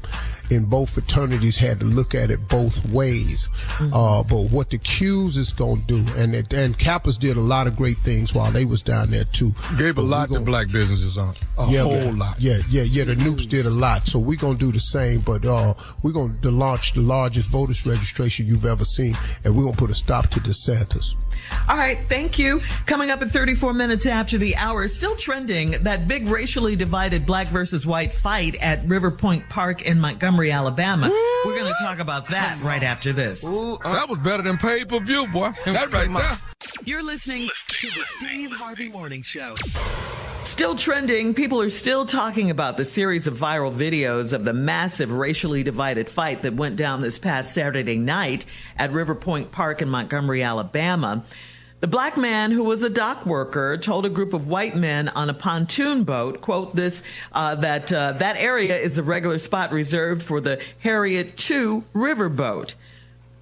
in both fraternities had to look at it both ways. But what the Qs is going to do, and Kappas did a lot of great things while they was down there too. Gave a lot to black businesses on. A whole lot. Yeah. The Noops did a lot. So we're going to do the same, but we're going to launch the largest voters registration you've ever seen, and we're going to put a stop to DeSantis. All right, thank you. Coming up at 34 minutes after the hour, still trending, that big racially divided black versus white fight at River Point Park in Montgomery, Alabama. We're going to talk about that right after this. That was better than pay-per-view, boy. That right there. You're listening to the Steve Harvey Morning Show. Still trending, people are still talking about the series of viral videos of the massive racially divided fight that went down this past Saturday night at River Point Park in Montgomery, Alabama. The black man, who was a dock worker, told a group of white men on a pontoon boat, quote, that area is a regular spot reserved for the Harriet II riverboat.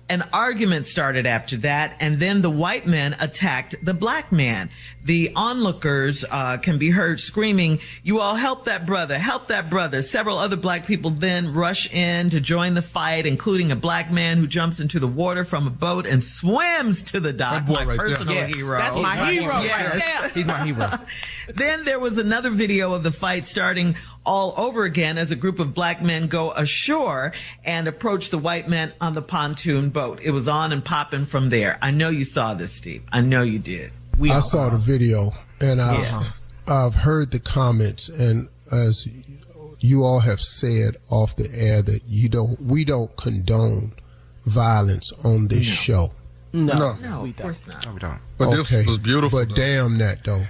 An argument started after that, and then the white men attacked the black man. The onlookers can be heard screaming, "You all help that brother, help that brother." Several other black people then rush in to join the fight, including a black man who jumps into the water from a boat and swims to the dock. My right personal hero. That's my hero right there. He's my hero. Then there was another video of the fight starting all over again as a group of black men go ashore and approach the white men on the pontoon boat. It was on and popping from there. I know you saw this, Steve. I know you did. I saw the video, and I've heard the comments, and as you all have said off the air, that we don't condone violence on this show. No, of course not. No, we don't. But okay, this was beautiful. But damn that though.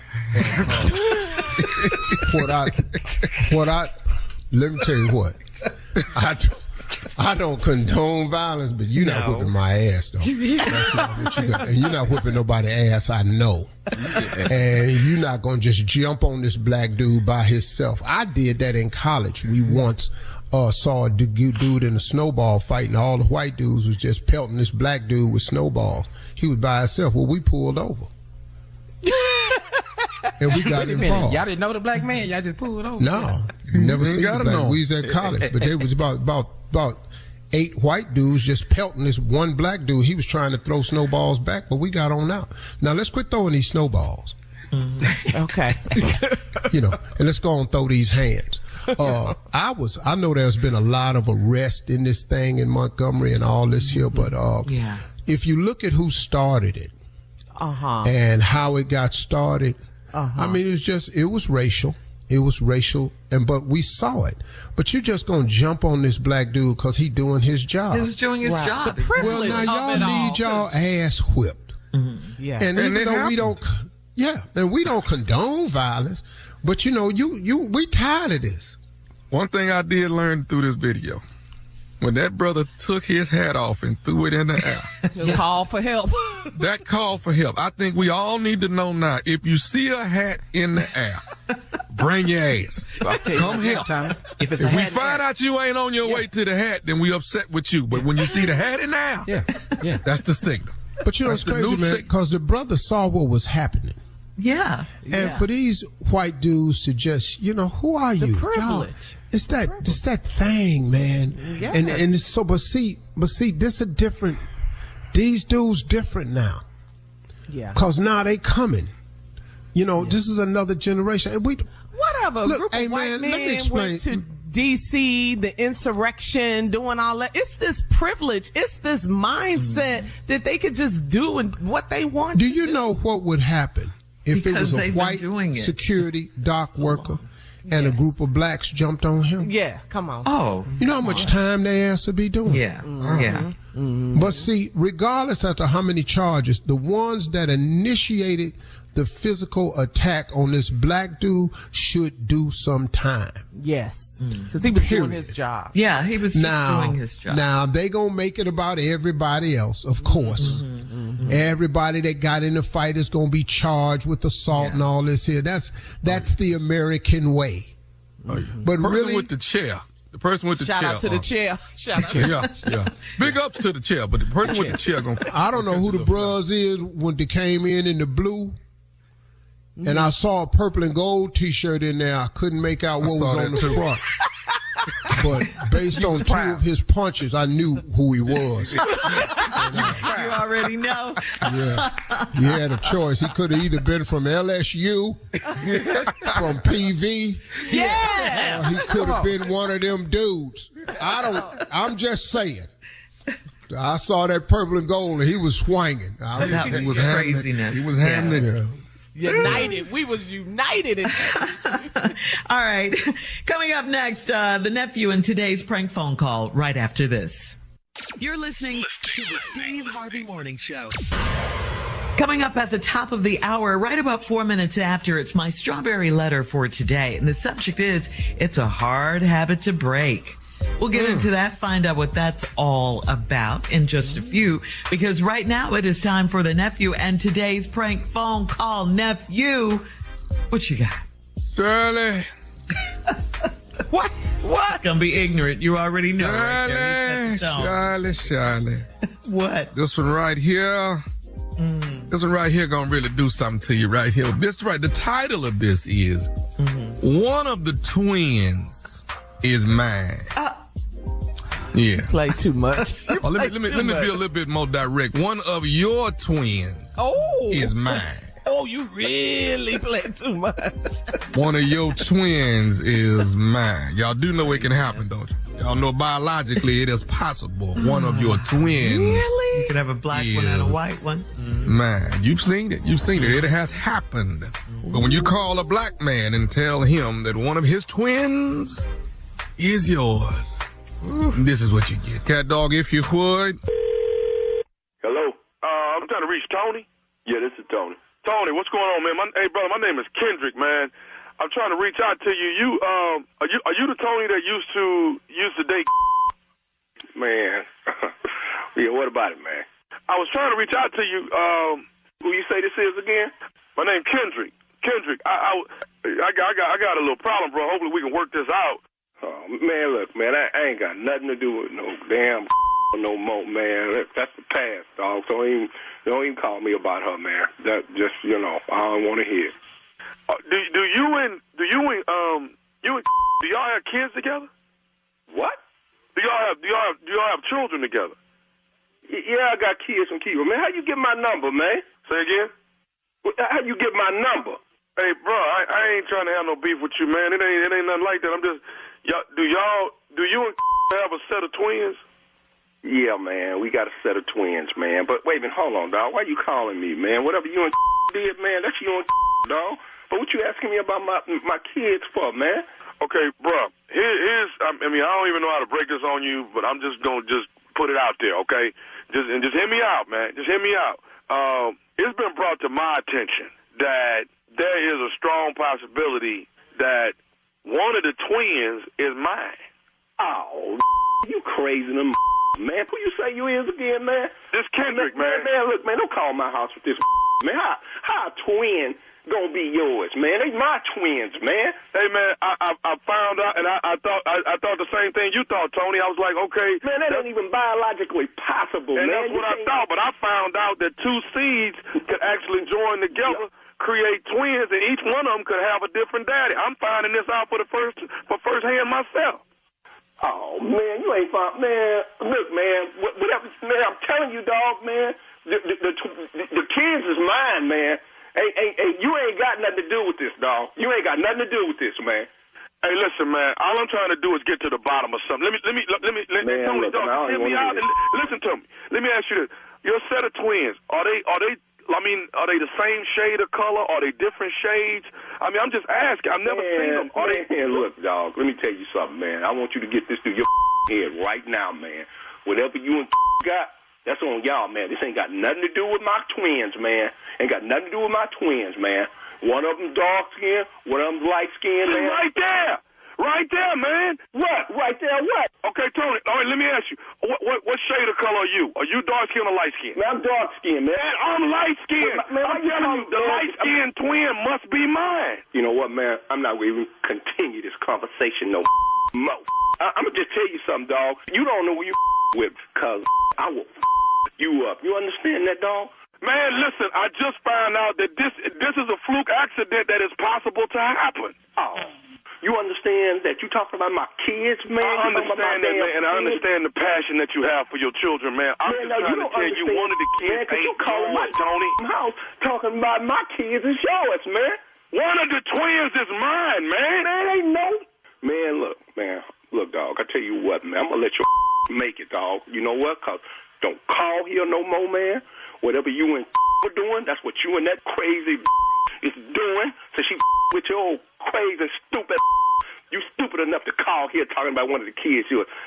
Let me tell you what. I don't condone violence, but you're not whipping my ass, though. That's not what you got. And you're not whipping nobody's ass, I know. And you're not going to just jump on this black dude by himself. I did that in college. We once saw a dude in a snowball fight, and all the white dudes was just pelting this black dude with snowballs. He was by himself. Well, we pulled over. And we got involved. Y'all didn't know the black man? Y'all just pulled over? No. Never seen the black. We was at college, but there was about 8 white dudes just pelting this one black dude. He was trying to throw snowballs back, but we got on out. Now let's quit throwing these snowballs. Okay. And let's go and throw these hands. I know there's been a lot of arrest in this thing in Montgomery and all this here, but if you look at who started it and how it got started, I mean, it was racial. It was racial, but we saw it. But you're just going to jump on this black dude because he's doing his job. He's doing his job. Well, now y'all need y'all ass whipped. Yeah. And even though we don't condone violence, but we tired of this. One thing I did learn through this video, when that brother took his hat off and threw it in the air. Call for help. That call for help. I think we all need to know now, if you see a hat in the air, bring your ass. Come help. If we find out you ain't on your way to the hat, then we upset with you. But when you see the hat in the air, that's the signal. But it's crazy, man, because the brother saw what was happening. Yeah. And for these white dudes to just, who are you? The privilege. It's that thing, man. Yes. And it's so, but see, these dudes different now. Yeah. Cause now they coming. This is another generation. And whatever. Look, group of white men let me explain. went to DC, the insurrection, doing all that. It's this privilege. It's this mindset that they could just do what they want. Do you know what would happen if it was a white security dock worker and a group of blacks jumped on him? Yeah, come on. Oh, you know how much time they asked to be doing? Yeah, yeah. But see, regardless as to how many charges, the ones that initiated the physical attack on this black dude should do some time. Yes, because he was doing his job. Yeah, he was just doing his job. Now, they going to make it about everybody else, of course. Everybody that got in the fight is going to be charged with assault and all this here. That's the American way. But really, with the chair. The person with the chair. Shout out to the chair. Shout out. Yeah. Big ups to the chair, but the person with the chair I don't know who the bros is when they came in the blue. And I saw a purple and gold T-shirt in there. I couldn't make out what was on the front. But based on two of his punches, I knew who he was. You already know. Yeah. He had a choice. He could have either been from LSU, from PV. Yeah. Or he could have been one of them dudes. I'm just saying. I saw that purple and gold and he was swinging. He was craziness. He was handling it. United. We was united. All right. Coming up next, the nephew in today's prank phone call right after this. You're listening to the Steve Harvey Morning Show. Coming up at the top of the hour, right about 4 minutes after, it's my strawberry letter for today. And the subject is, it's a hard habit to break. We'll get into that, find out what that's all about in just a few, because right now it is time for the nephew and today's prank phone call. Nephew, what you got? Shirley. What? It's gonna be ignorant. You already know. Shirley. What? This one right here. This one right here gonna really do something to you right here. The title of this is One of the Twins is Mine. Yeah. Play too much. Let me be a little bit more direct. One of your twins is mine. Oh, you really play too much. One of your twins is mine. Y'all do know it can happen, don't you? Y'all know biologically it is possible. One of your twins. Really? You could have a black one and a white one. Man, you've seen it. It has happened. But when you call a black man and tell him that one of his twins is yours, this is what you get. Cat dog, if you would. Hello? I'm trying to reach Tony. Yeah, this is Tony. Tony, what's going on, man? Hey, brother, my name is Kendrick, man. I'm trying to reach out to you. Are you the Tony that used to date? Man. Yeah, what about it, man? I was trying to reach out to you. Who you say this is again? My name Kendrick. Kendrick, I got a little problem, bro. Hopefully we can work this out. Oh, man, look, man, I ain't got nothing to do with no damn no more, man. That's the past, dog. So don't even call me about her, man. That just, I don't want to hear. Do you and do y'all have kids together? What? Do y'all have children together? Yeah, I got kids from Kiva. Man, how you get my number, man? Say again? How you get my number? Hey, bro, I ain't trying to have no beef with you, man. It ain't nothing like that. I'm just, do you and have a set of twins? Yeah, man, we got a set of twins, man. But wait a minute, hold on, dog. Why you calling me, man? Whatever you and did, man, that's you and dog. But what you asking me about my kids for, man? Okay, bro, here's, I don't even know how to break this on you, but I'm just going to put it out there, okay? Just hear me out, man. Just hear me out. It's been brought to my attention that there is a strong possibility that one of the twins is mine. Oh, you crazy, man. Who you say you is again, man? This Kendrick, man. Man, look, man, don't call my house with this, man. How a twin gonna be yours, man? They my twins, man. Hey, man, I found out, and I thought the same thing you thought, Tony. I was like, okay. Man, that ain't even biologically possible, and man. That's what I thought, but I found out that two seeds could actually join together, create twins, and each one of them could have a different daddy. I'm finding this out for first hand myself. Oh, man, you ain't found, man. Look, man, whatever, man, I'm telling you, dog, man, the kids is mine, man. Hey, you ain't got nothing to do with this, dog. You ain't got nothing to do with this, man. Hey, listen, man. All I'm trying to do is get to the bottom of something. Let me, Man, Tony, look, don't hear me out. Listen to me. Let me ask you this: your set of twins, are they the same shade of color? Are they different shades? I mean, I'm just asking. I've never seen them. Look, dog. Let me tell you something, man. I want you to get this through your head right now, man. Whatever you and got, that's on y'all, man. This ain't got nothing to do with my twins, man. Ain't got nothing to do with my twins, man. One of them dark skin, one of them light skin, man. Right there, man. What? Right there, what? Okay, Tony. All right, let me ask you. What shade of color are you? Are you dark skin or light skin? Man, I'm dark skin, man. I'm light skin. I'm telling you, the light skin twin must be mine. You know what, man? I'm not going to even continue this conversation no more. I'm going to just tell you something, dog. You don't know who you with, cuz I will you up. You understand that, dog? Man, listen, I just found out that this is a fluke accident that is possible to happen. Oh. You understand that you talking about my kids, man? I understand that, man, and I understand the passion that you have for your children, man. I'm just trying to tell you, one of the kids ain't yours, Tony. House talking about my kids is yours, man. One of the twins is mine, man. Man, ain't no. Man, look, dog. I tell you what, man. I'm gonna let you make it, dog. You know what? Cause don't call here no more, man. Whatever you and were doing, that's what you and that crazy is doing. So she with your old crazy, stupid. You stupid enough to call here talking about one of the kids.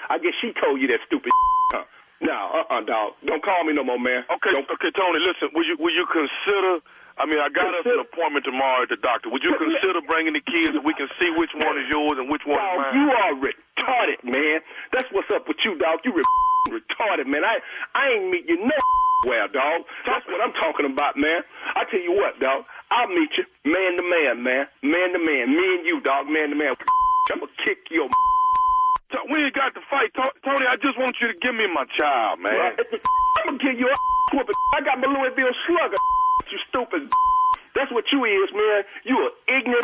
I guess she told you that stupid. Huh? No, dog. Don't call me no more, man. Okay, Tony. Listen, will you consider? I mean, I got us an appointment tomorrow at the doctor. Would you consider bringing the kids so we can see which one is yours and which one is mine? You are retarded, man. That's what's up with you, dog. You retarded, man. I ain't meet you no well, dog. That's what I'm talking about, man. I tell you what, dog. I'll meet you man to man, man. Man to man. Me and you, dog. Man to man. I'm gonna kick your. We ain't got to fight, Tony. I just want you to give me my child, man. I'm gonna give you a whooping. I got my Louisville Slugger. You stupid. That's what you is, man. You an ignorant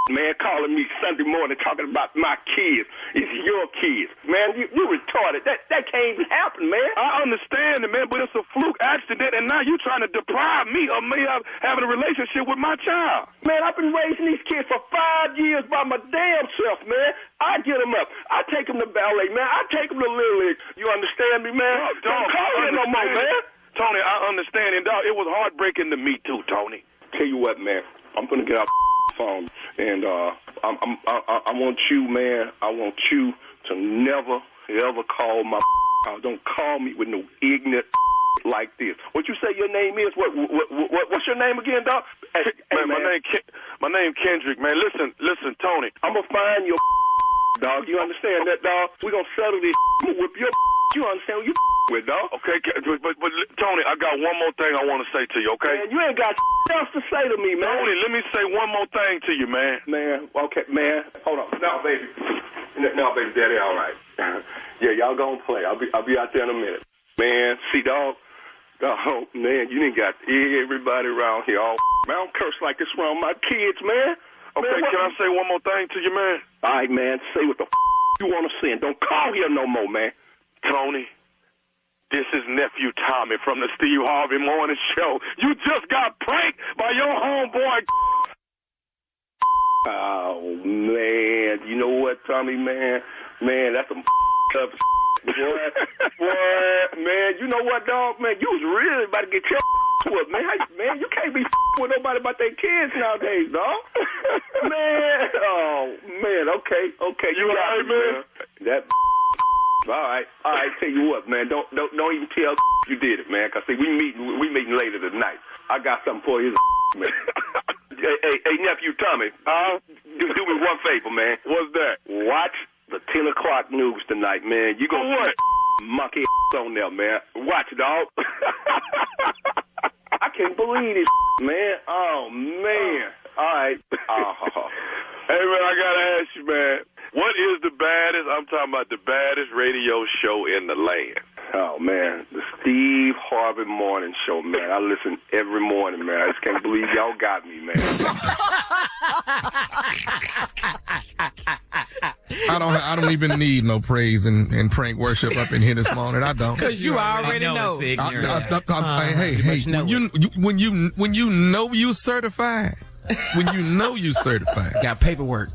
man calling me Sunday morning talking about my kids. It's your kids. Man, you retarded. That can't even happen, man. I understand it, man, but it's a fluke accident, and now you trying to deprive me of having a relationship with my child. Man, I've been raising these kids for 5 years by my damn self, man. I get them up. I take them to ballet, man. I take them to Little League. You understand me, man? Don't call me no more, man. Tony, I understand, and dog, it was heartbreaking to me too, Tony. Tell you what, man, I'm gonna get off the phone, and I want you, man. I want you to never ever call my. Don't call me with no ignorant like this. What you say your name is? What's your name again, dog? Hey, man, my name Kendrick, man. Listen, Tony. I'm gonna find your dog. You understand that, dog? We gonna settle this. I'm gonna whip your. You understand what you with, dog? Okay, but Tony, I got one more thing I want to say to you, okay? Man, you ain't got else to say to me, man. Tony, let me say one more thing to you, man. Man, okay, man. Hold on. No, baby, daddy, all right. Yeah, y'all gonna play. I'll be out there in a minute. Man, see, dog, man, you done got everybody around here all. Man, I don't curse like this around my kids, man. Okay, man, can I say one more thing to you, man? All right, man, say what the you want to say, and don't call here no more, man. Tony, this is nephew Tommy from the Steve Harvey Morning Show. You just got pranked by your homeboy. Oh, man. You know what, Tommy, man? Man, that's some up boy, man. You know what, dog? Man, you was really about to get your whooped, man. Man, you can't be with nobody about their kids nowadays, dog. Man, oh, man, okay. You got it, man. That all right. Tell you what, man. Don't even tell you did it, man. Cause see, we meeting later tonight. I got something for you, man. hey, nephew Tommy. Do me one favor, man. What's that? Watch the 10 o'clock news tonight, man. You gonna what? Monkey on there, man. Watch, dog. I can't believe this, man. Oh man. All right. Hey, man, I gotta ask you, man. What is the baddest? I'm talking about the baddest radio show in the land. Oh, man. The Steve Harvey Morning Show, man. I listen every morning, man. I just can't believe y'all got me, man. I don't even need no praise and prank worship up in here this morning. I don't. Because you already know. Hey, when you know you certified, got paperwork.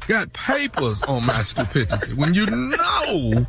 got papers on my stupidity. When you know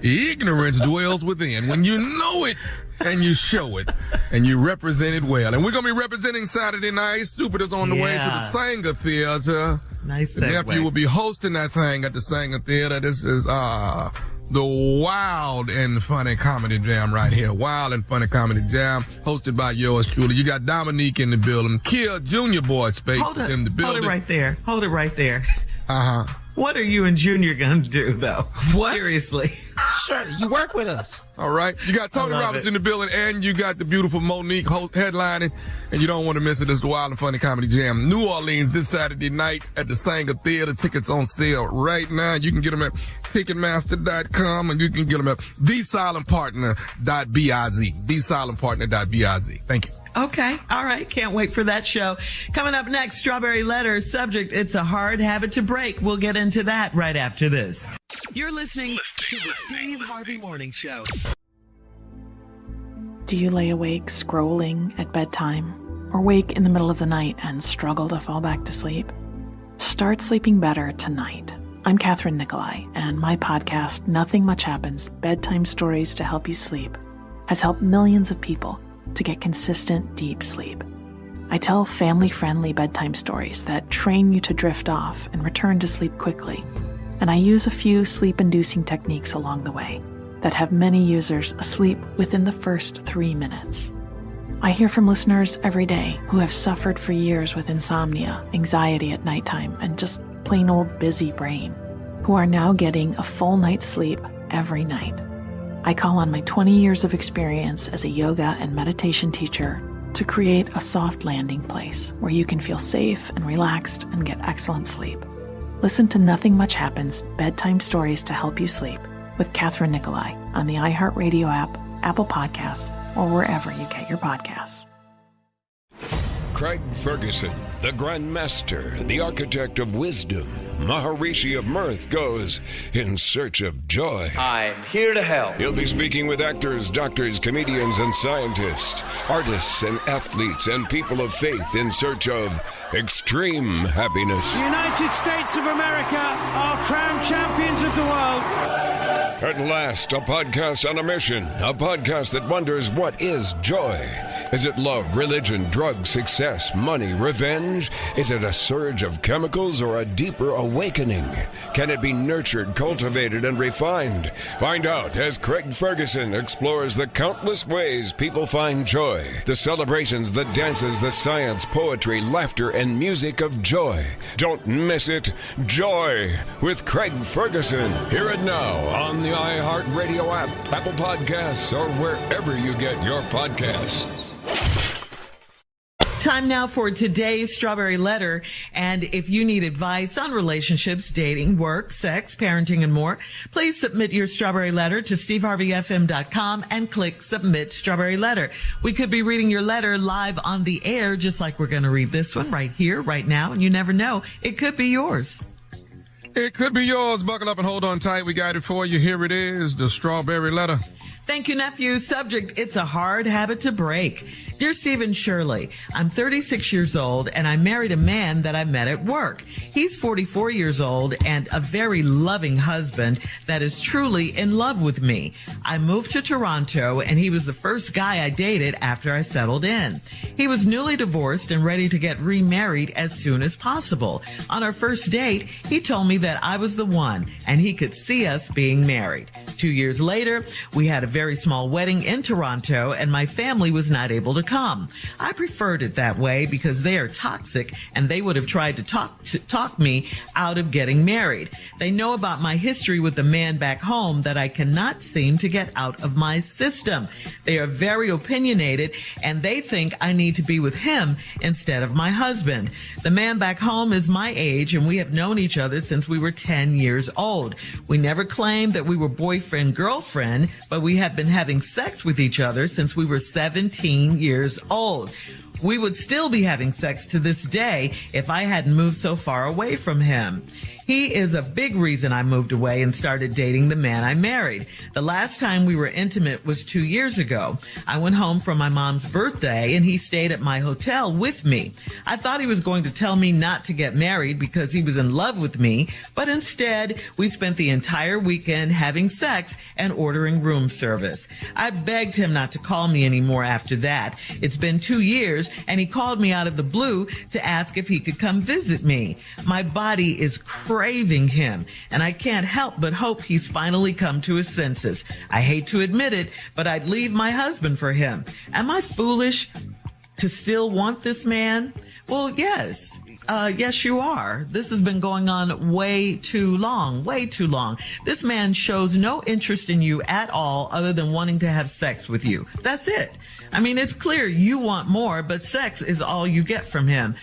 ignorance dwells within, when you know it and you show it and you represent it well. And we're going to be representing Saturday night. Stupid is on the way to the Sanger Theater. Nice segue. The nephew will be hosting that thing at the Sanger Theater. This is the Wild and Funny Comedy Jam right here. Wild and Funny Comedy Jam, hosted by yours truly. You got Dominique in the building. Kill Junior Boy Space in the building. Hold it right there. Hold it right there. Uh-huh. What are you and Junior going to do, though? What? Seriously. Sure, you work with us. All right. You got Tony Roberts in the building, and you got the beautiful Monique headlining, and you don't want to miss it. It's the Wild and Funny Comedy Jam. New Orleans this Saturday night at the Sanger Theater. Tickets on sale right now. You can get them at Ticketmaster.com, and you can get them at TheSilentPartner.biz. TheSilentPartner.biz. Thank you. Okay. All right. Can't wait for that show. Coming up next, Strawberry Letter. Subject, it's a hard habit to break. We'll get into that right after this. You're listening to the Steve Harvey Morning Show. Do you lay awake scrolling at bedtime or wake in the middle of the night and struggle to fall back to sleep? Start sleeping better tonight. I'm Catherine Nicolai, and my podcast, Nothing Much Happens, Bedtime Stories to Help You Sleep, has helped millions of people to get consistent, deep sleep. I tell family-friendly bedtime stories that train you to drift off and return to sleep quickly. And I use a few sleep-inducing techniques along the way that have many users asleep within the first 3 minutes. I hear from listeners every day who have suffered for years with insomnia, anxiety at nighttime, and just plain old busy brain, who are now getting a full night's sleep every night. I call on my 20 years of experience as a yoga and meditation teacher to create a soft landing place where you can feel safe and relaxed and get excellent sleep. Listen to Nothing Much Happens, Bedtime Stories to Help You Sleep with Catherine Nicolai on the iHeartRadio app, Apple Podcasts, or wherever you get your podcasts. Craig Ferguson, the Grand Master, the Architect of Wisdom, Maharishi of Mirth, goes in search of joy. I'm here to help. He'll be speaking with actors, doctors, comedians, and scientists, artists and athletes, and people of faith in search of extreme happiness. The United States of America are crowned champions of the world. At last, a podcast on a mission. A podcast that wonders, what is joy? Is it love, religion, drugs, success, money, revenge? Is it a surge of chemicals or a deeper awakening? Can it be nurtured, cultivated, and refined? Find out as Craig Ferguson explores the countless ways people find joy. The celebrations, the dances, the science, poetry, laughter, and music of joy. Don't miss it. Joy with Craig Ferguson. Hear it now on the iHeartRadio app, Apple Podcasts, or wherever you get your podcasts. Time now for today's Strawberry Letter. And if you need advice on relationships, dating, work, sex, parenting, and more, please submit your Strawberry Letter to steveharveyfm.com and click Submit Strawberry Letter. We could be reading your letter live on the air, just like we're going to read this one right here, right now. And you never know, it could be yours. It could be yours. Buckle up and hold on tight. We got it for you. Here it is, the Strawberry Letter. Thank you, nephew. Subject, it's a hard habit to break. Dear Stephen Shirley, I'm 36 years old and I married a man that I met at work. He's 44 years old and a very loving husband that is truly in love with me. I moved to Toronto and he was the first guy I dated after I settled in. He was newly divorced and ready to get remarried as soon as possible. On our first date, he told me that I was the one and he could see us being married. 2 years later, we had a very small wedding in Toronto and my family was not able to come. I preferred it that way because they are toxic and they would have tried to talk me out of getting married. They know about my history with the man back home that I cannot seem to get out of my system. They are very opinionated and they think I need to be with him instead of my husband. The man back home is my age and we have known each other since we were 10 years old. We never claimed that we were boyfriend-girlfriend, but we have been having sex with each other since we were 17 years old. We would still be having sex to this day if I hadn't moved so far away from him. He is a big reason I moved away and started dating the man I married. The last time we were intimate was 2 years ago. I went home for my mom's birthday and he stayed at my hotel with me. I thought he was going to tell me not to get married because he was in love with me, but instead we spent the entire weekend having sex and ordering room service. I begged him not to call me anymore after that. It's been 2 years and he called me out of the blue to ask if he could come visit me. My body is craving him and I can't help but hope he's finally come to his senses. I hate to admit it, but I'd leave my husband for him. Am I foolish to still want this man? Well, yes. Yes, you are. This has been going on way too long. This man shows no interest in you at all other than wanting to have sex with you. That's it. I mean, it's clear you want more, but sex is all you get from him.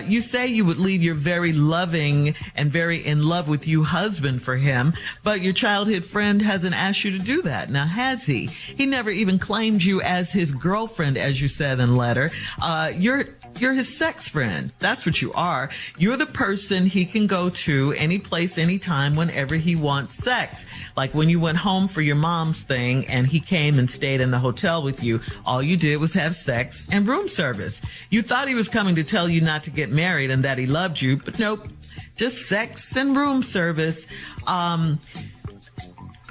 You say you would leave your very loving and very in love with you husband for him, but your childhood friend hasn't asked you to do that. Now, has he? He never even claimed you as his girlfriend, as you said in the letter. You're his sex friend. That's what you are. You're the person he can go to any place, anytime, whenever he wants sex. Like when you went home for your mom's thing and he came and stayed in the hotel with you, all you did was have sex and room service. You thought he was coming to tell you not to get married and that he loved you, but nope, just sex and room service.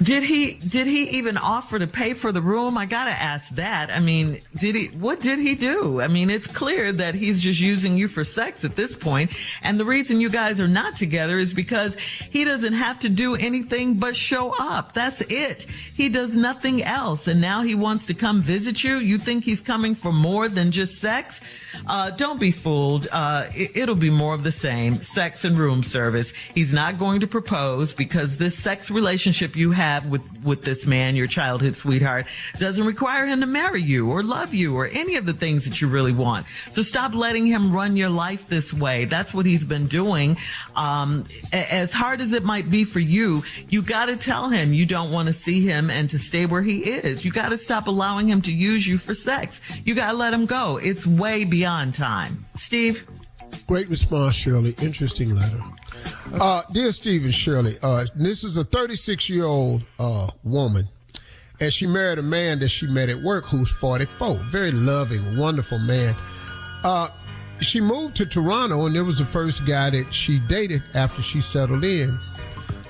Did he even offer to pay for the room? I gotta ask that. I mean, what did he do? I mean, it's clear that he's just using you for sex at this point. And the reason you guys are not together is because he doesn't have to do anything but show up. That's it. He does nothing else. And now he wants to come visit you. You think he's coming for more than just sex? Don't be fooled. It'll be more of the same. Sex and room service. He's not going to propose because this sex relationship you have with this man, your childhood sweetheart, doesn't require him to marry you or love you or any of the things that you really want. So stop letting him run your life this way. That's what he's been doing. As hard as it might be for you, you got to tell him you don't want to see him and to stay where he is. You got to stop allowing him to use you for sex. You got to let him go. It's way beyond time. Steve? Great response, Shirley. Interesting letter. Dear Steve and Shirley, this is a 36-year-old woman, and she married a man that she met at work who's 44. Very loving, wonderful man. She moved to Toronto, and there was the first guy that she dated after she settled in.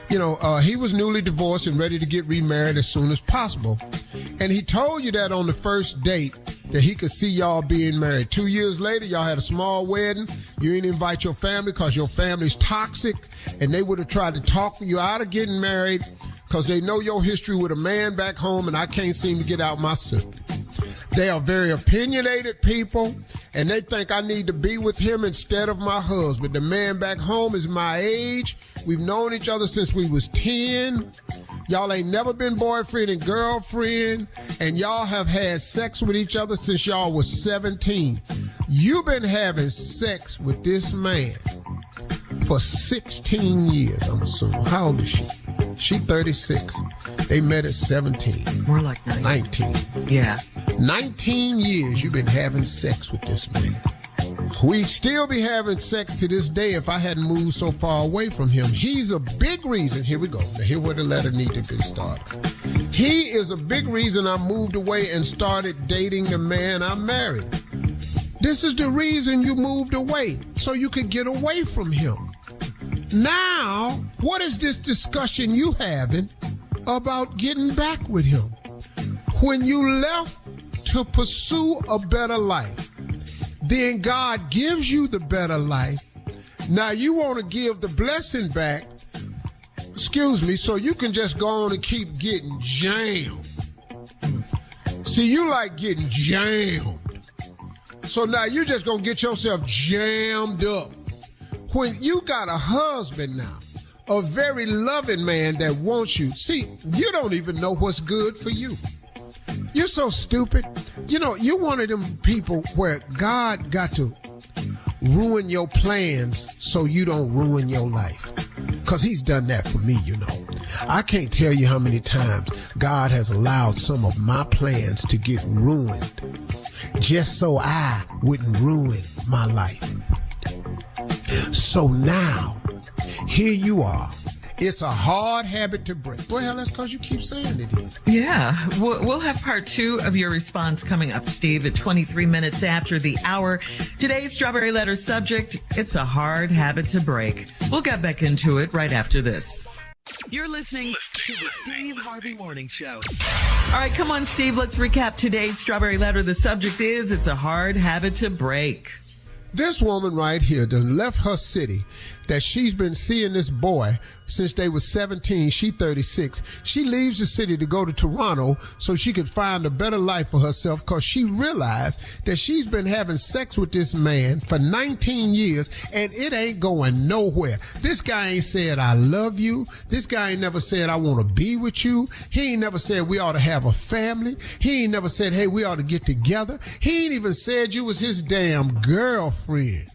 You know, he was newly divorced and ready to get remarried as soon as possible. And he told you that on the first date that he could see y'all being married. 2 years later, y'all had a small wedding. You didn't invite your family because your family's toxic, and they would have tried to talk you out of getting married because they know your history with a man back home, and I can't seem to get out my system. They are very opinionated people, and they think I need to be with him instead of my husband. The man back home is my age. We've known each other since we was 10. Y'all ain't never been boyfriend and girlfriend, and y'all have had sex with each other since y'all was 17. You've been having sex with this man for 16 years, I'm assuming. How old is she? She 36. They met at 17. More like 19. Yeah. 19 years you've been having sex with this man. We'd still be having sex to this day if I hadn't moved so far away from him. He's a big reason. Here we go. Now, here where the letter needed to start. He is a big reason I moved away and started dating the man I married. This is the reason you moved away, so you could get away from him. Now, what is this discussion you having about getting back with him? When you left to pursue a better life, then God gives you the better life. Now you want to give the blessing back, so you can just go on and keep getting jammed. See, you like getting jammed. So now you just going to get yourself jammed up. When you got a husband now, a very loving man that wants you, see, you don't even know what's good for you. You're so stupid. You know, you're one of them people where God got to ruin your plans so you don't ruin your life. Because he's done that for me, you know. I can't tell you how many times God has allowed some of my plans to get ruined just so I wouldn't ruin my life. So now here you are. It's a hard habit to break. Well, that's because you keep saying it is. Yeah. We'll have part 2 of your response coming up, Steve, at 23 minutes after the hour. Today's Strawberry Letter subject, it's a hard habit to break. We'll get back into it right after this. You're listening to the Steve Harvey Morning Show. All right, come on, Steve. Let's recap today's Strawberry Letter. The subject is, it's a hard habit to break. This woman right here done left her city that she's been seeing this boy since they was 17. She 36. She leaves the city to go to Toronto so she could find a better life for herself because she realized that she's been having sex with this man for 19 years and it ain't going nowhere. This guy ain't said, I love you. This guy ain't never said, I want to be with you. He ain't never said we ought to have a family. He ain't never said, hey, we ought to get together. He ain't even said you was his damn girlfriend.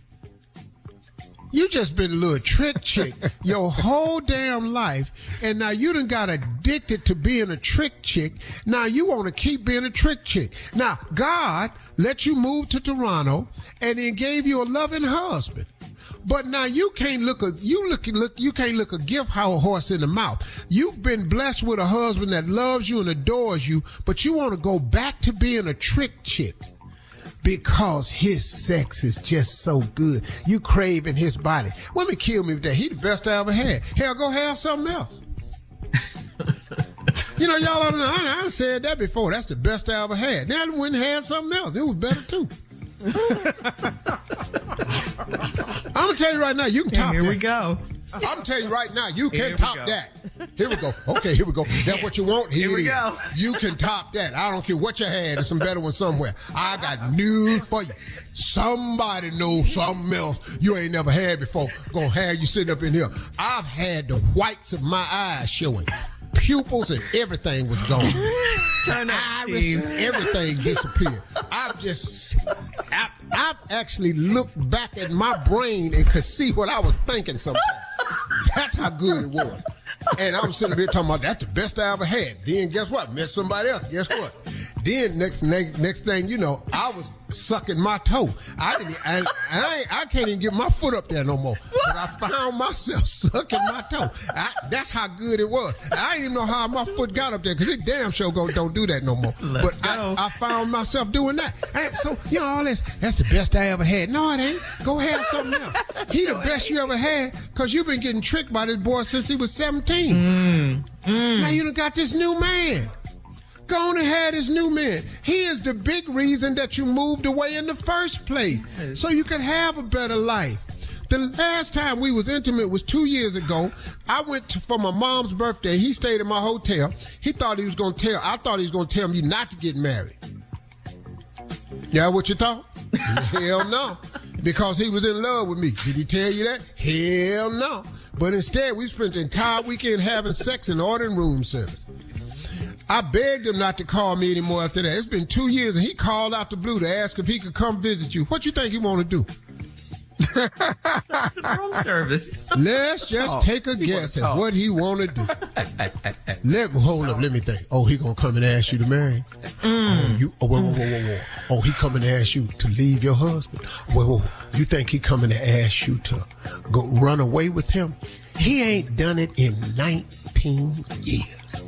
You just been a little trick chick your whole damn life, and now you done got addicted to being a trick chick. Now you want to keep being a trick chick. Now God let you move to Toronto and then gave you a loving husband. But now you can't look a gift horse in the mouth. You've been blessed with a husband that loves you and adores you, but you want to go back to being a trick chick. Because his sex is just so good. You craving his body. Women kill me with that. He the best I ever had. Hell, go have something else. You know, y'all, I said that before. That's the best I ever had. Now I went and had something else. It was better too. I'm going to tell you right now, you can top that. Here we go. I'm going to tell you right now, you can top that. Here we go. Okay, here we go. That's what you want? Here we go. You can top that. I don't care what you had. There's some better ones somewhere. I got news for you. Somebody knows something else you ain't never had before. Gonna have you sitting up in here. I've had the whites of my eyes showing. Pupils and everything was gone. Iris, everything disappeared. I've actually looked back at my brain and could see what I was thinking sometimes. That's how good it was. And I'm sitting here talking about that's the best I ever had. Then guess what? Met somebody else. Guess what? Then next thing you know, I was sucking my toe. I can't even get my foot up there no more. But I found myself sucking my toe. That's how good it was. I didn't even know how my foot got up there because it damn sure don't do that no more. But I found myself doing that. And so, you know, all this, that's the best I ever had. No, it ain't. Go have something else. He the best you ever had because you've been getting tricked by this boy since he was 17. Now you done got this new man. Go on and have this new man. He is the big reason that you moved away in the first place, so you could have a better life. The last time we was intimate was 2 years ago. I went for my mom's birthday. He stayed in my hotel. I thought he was going to tell me not to get married. Yeah, what you thought? Hell no. Because he was in love with me. Did he tell you that? Hell no. But instead, we spent the entire weekend having sex and ordering room service. I begged him not to call me anymore after that. It's been 2 years, and he called out the blue to ask if he could come visit you. What you think he want to do? Some room service. Let's just take a guess at what he want to do. Hold up, let me think. Oh, he gonna come and ask you to marry? Whoa. Oh, he coming to ask you to leave your husband? Whoa. You think he coming to ask you to go run away with him? He ain't done it in 19 years.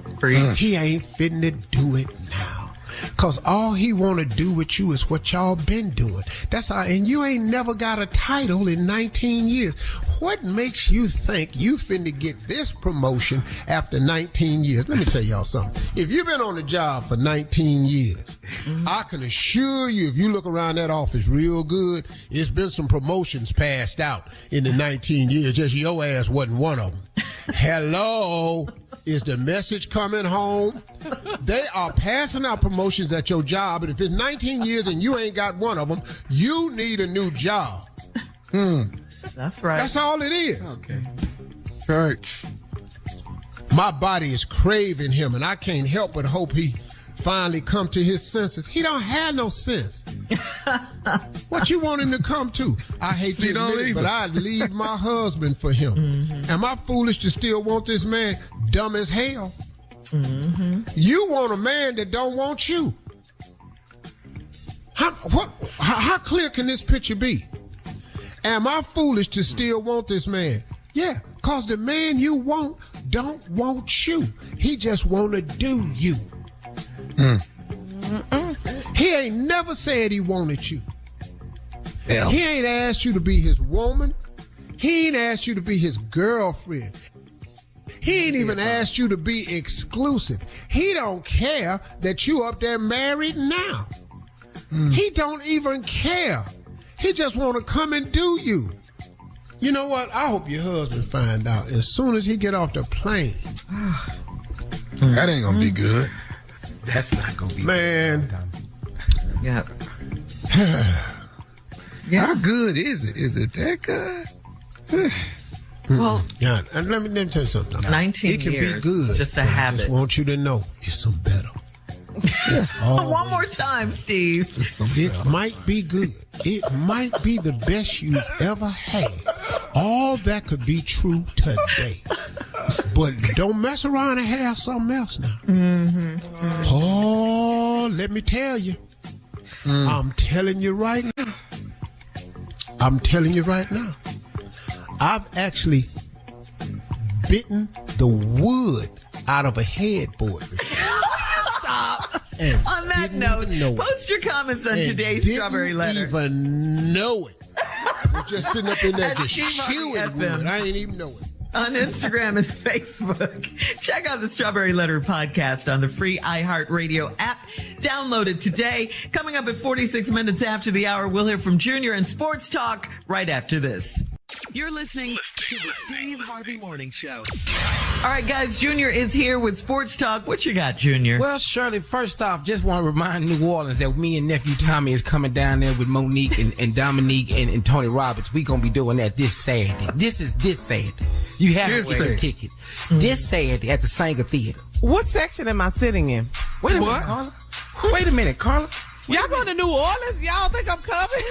He ain't finna do it now. Cause all he wanna do with you is what y'all been doing. That's all, and you ain't never got a title in 19 years. What makes you think you finna get this promotion after 19 years? Let me tell y'all something. If you've been on the job for 19 years, I can assure you, if you look around that office real good, it's been some promotions passed out in the 19 years. Just your ass wasn't one of them. Hello? Is the message coming home? They are passing out promotions at your job, and if it's 19 years and you ain't got one of them, you need a new job. That's right. That's all it is. Okay. Church. My body is craving him, and I can't help but hope he finally come to his senses. He don't have no sense. What you want him to come to? I hate to admit it, but I'd leave my husband for him. Am I foolish to still want this man? Dumb as hell. You want a man that don't want you. How clear can this picture be? Am I foolish to still want this man? Yeah, Because the man you want don't want you. He just want to do you. He ain't never said he wanted you. Yeah. He ain't asked you to be his woman. He ain't asked you to be his girlfriend. He ain't even asked you to be exclusive. He don't care that you up there married now. He don't even care. He just want to come and do you. You know what? I hope your husband find out as soon as he get off the plane. That ain't gonna be good. That's not gonna be Man. good. Yeah. How good is it? Is it that good? Well, Yeah, and let me tell you something. 19 it can years, be good. just a but I habit. just want you to know it's some better. It's one more time, Steve. It might be good. It might be the best you've ever had. All that could be true today. But don't mess around and have something else now. Oh, let me tell you. I'm telling you right now. I'm telling you right now. I've actually bitten the wood out of a headboard before. Stop. And on that didn't note, even know it. post your comments on And today's Strawberry Letter. Didn't even know it. We're just sitting up in there At just Steve Harvey chewing FM. wood. I ain't even know it. On Instagram and Facebook. Check out the Strawberry Letter podcast on the free iHeartRadio app. Download it today. Coming up at 46 minutes after the hour, we'll hear from Junior in Sports Talk right after this. You're listening to the Steve Harvey Morning Show. All right, guys, Junior is here with Sports Talk. What you got, Junior? Well, Shirley, first off, just want to remind New Orleans that me and nephew Tommy is coming down there with Monique and Dominique and Tony Roberts. We going to be doing that this Saturday. This Saturday. You have to wear your tickets. This Saturday at the Sanger Theater. What section am I sitting in? Wait a minute, Carla. Wait a minute, Carla. Y'all going to New Orleans? Y'all think I'm coming?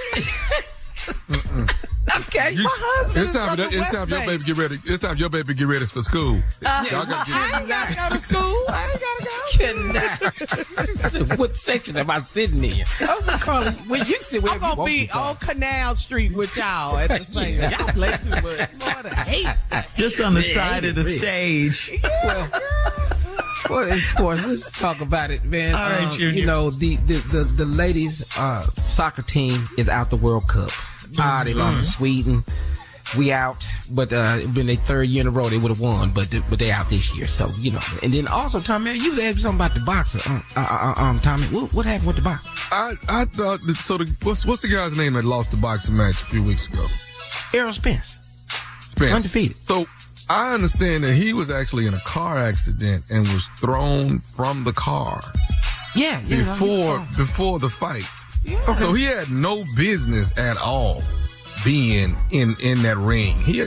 Okay, my husband is from the West It's time your Bank. baby get ready. It's time your baby get ready for school. Y'all gotta get I ain't got to go to school. I ain't got to go. What section am I sitting in? Oh, Carla, well, you sit wherever I'm you going to want be to, on Canal Street with y'all at the same time. Y'all play too much. Lord, I hate. Just on the side of the stage. Well, of course, let's talk about it, man. All right, Junior. You know, the ladies soccer team is out the World Cup. They lost to Sweden. We out, but been their third year in a row they would have won, but they out this year. So you know, and then also, Tommy, you asked something about the boxer. Tommy, what happened with the boxer? I thought that, so. What's the guy's name that lost the boxing match a few weeks ago? Errol Spence. Undefeated. So I understand that he was actually in a car accident and was thrown from the car. Yeah. Before the fight. Yeah. Okay. So he had no business at all being in that ring. He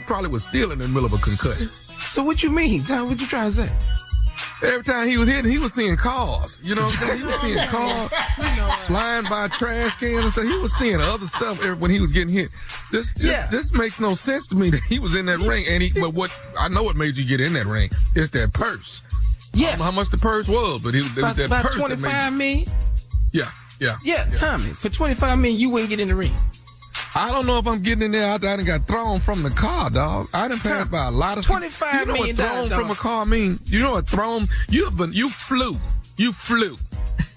probably was still in the middle of a concussion. So what you mean, Tom? What you trying to say? Every time he was hitting, he was seeing cars. You know what I'm saying? He was seeing cars flying by trash cans and stuff. He was seeing other stuff when he was getting hit. This makes no sense to me that he was in that ring. But what I know what made you get in that ring is that purse. Yeah. I don't know how much the purse was, but it was that about purse 25 that made million? Yeah, Tommy, for 25 million, you wouldn't get in the ring. I don't know if I'm getting in there after I done got thrown from the car, dog. I done passed by a lot of $25 You know million what thrown from a car mean? You know what thrown? You flew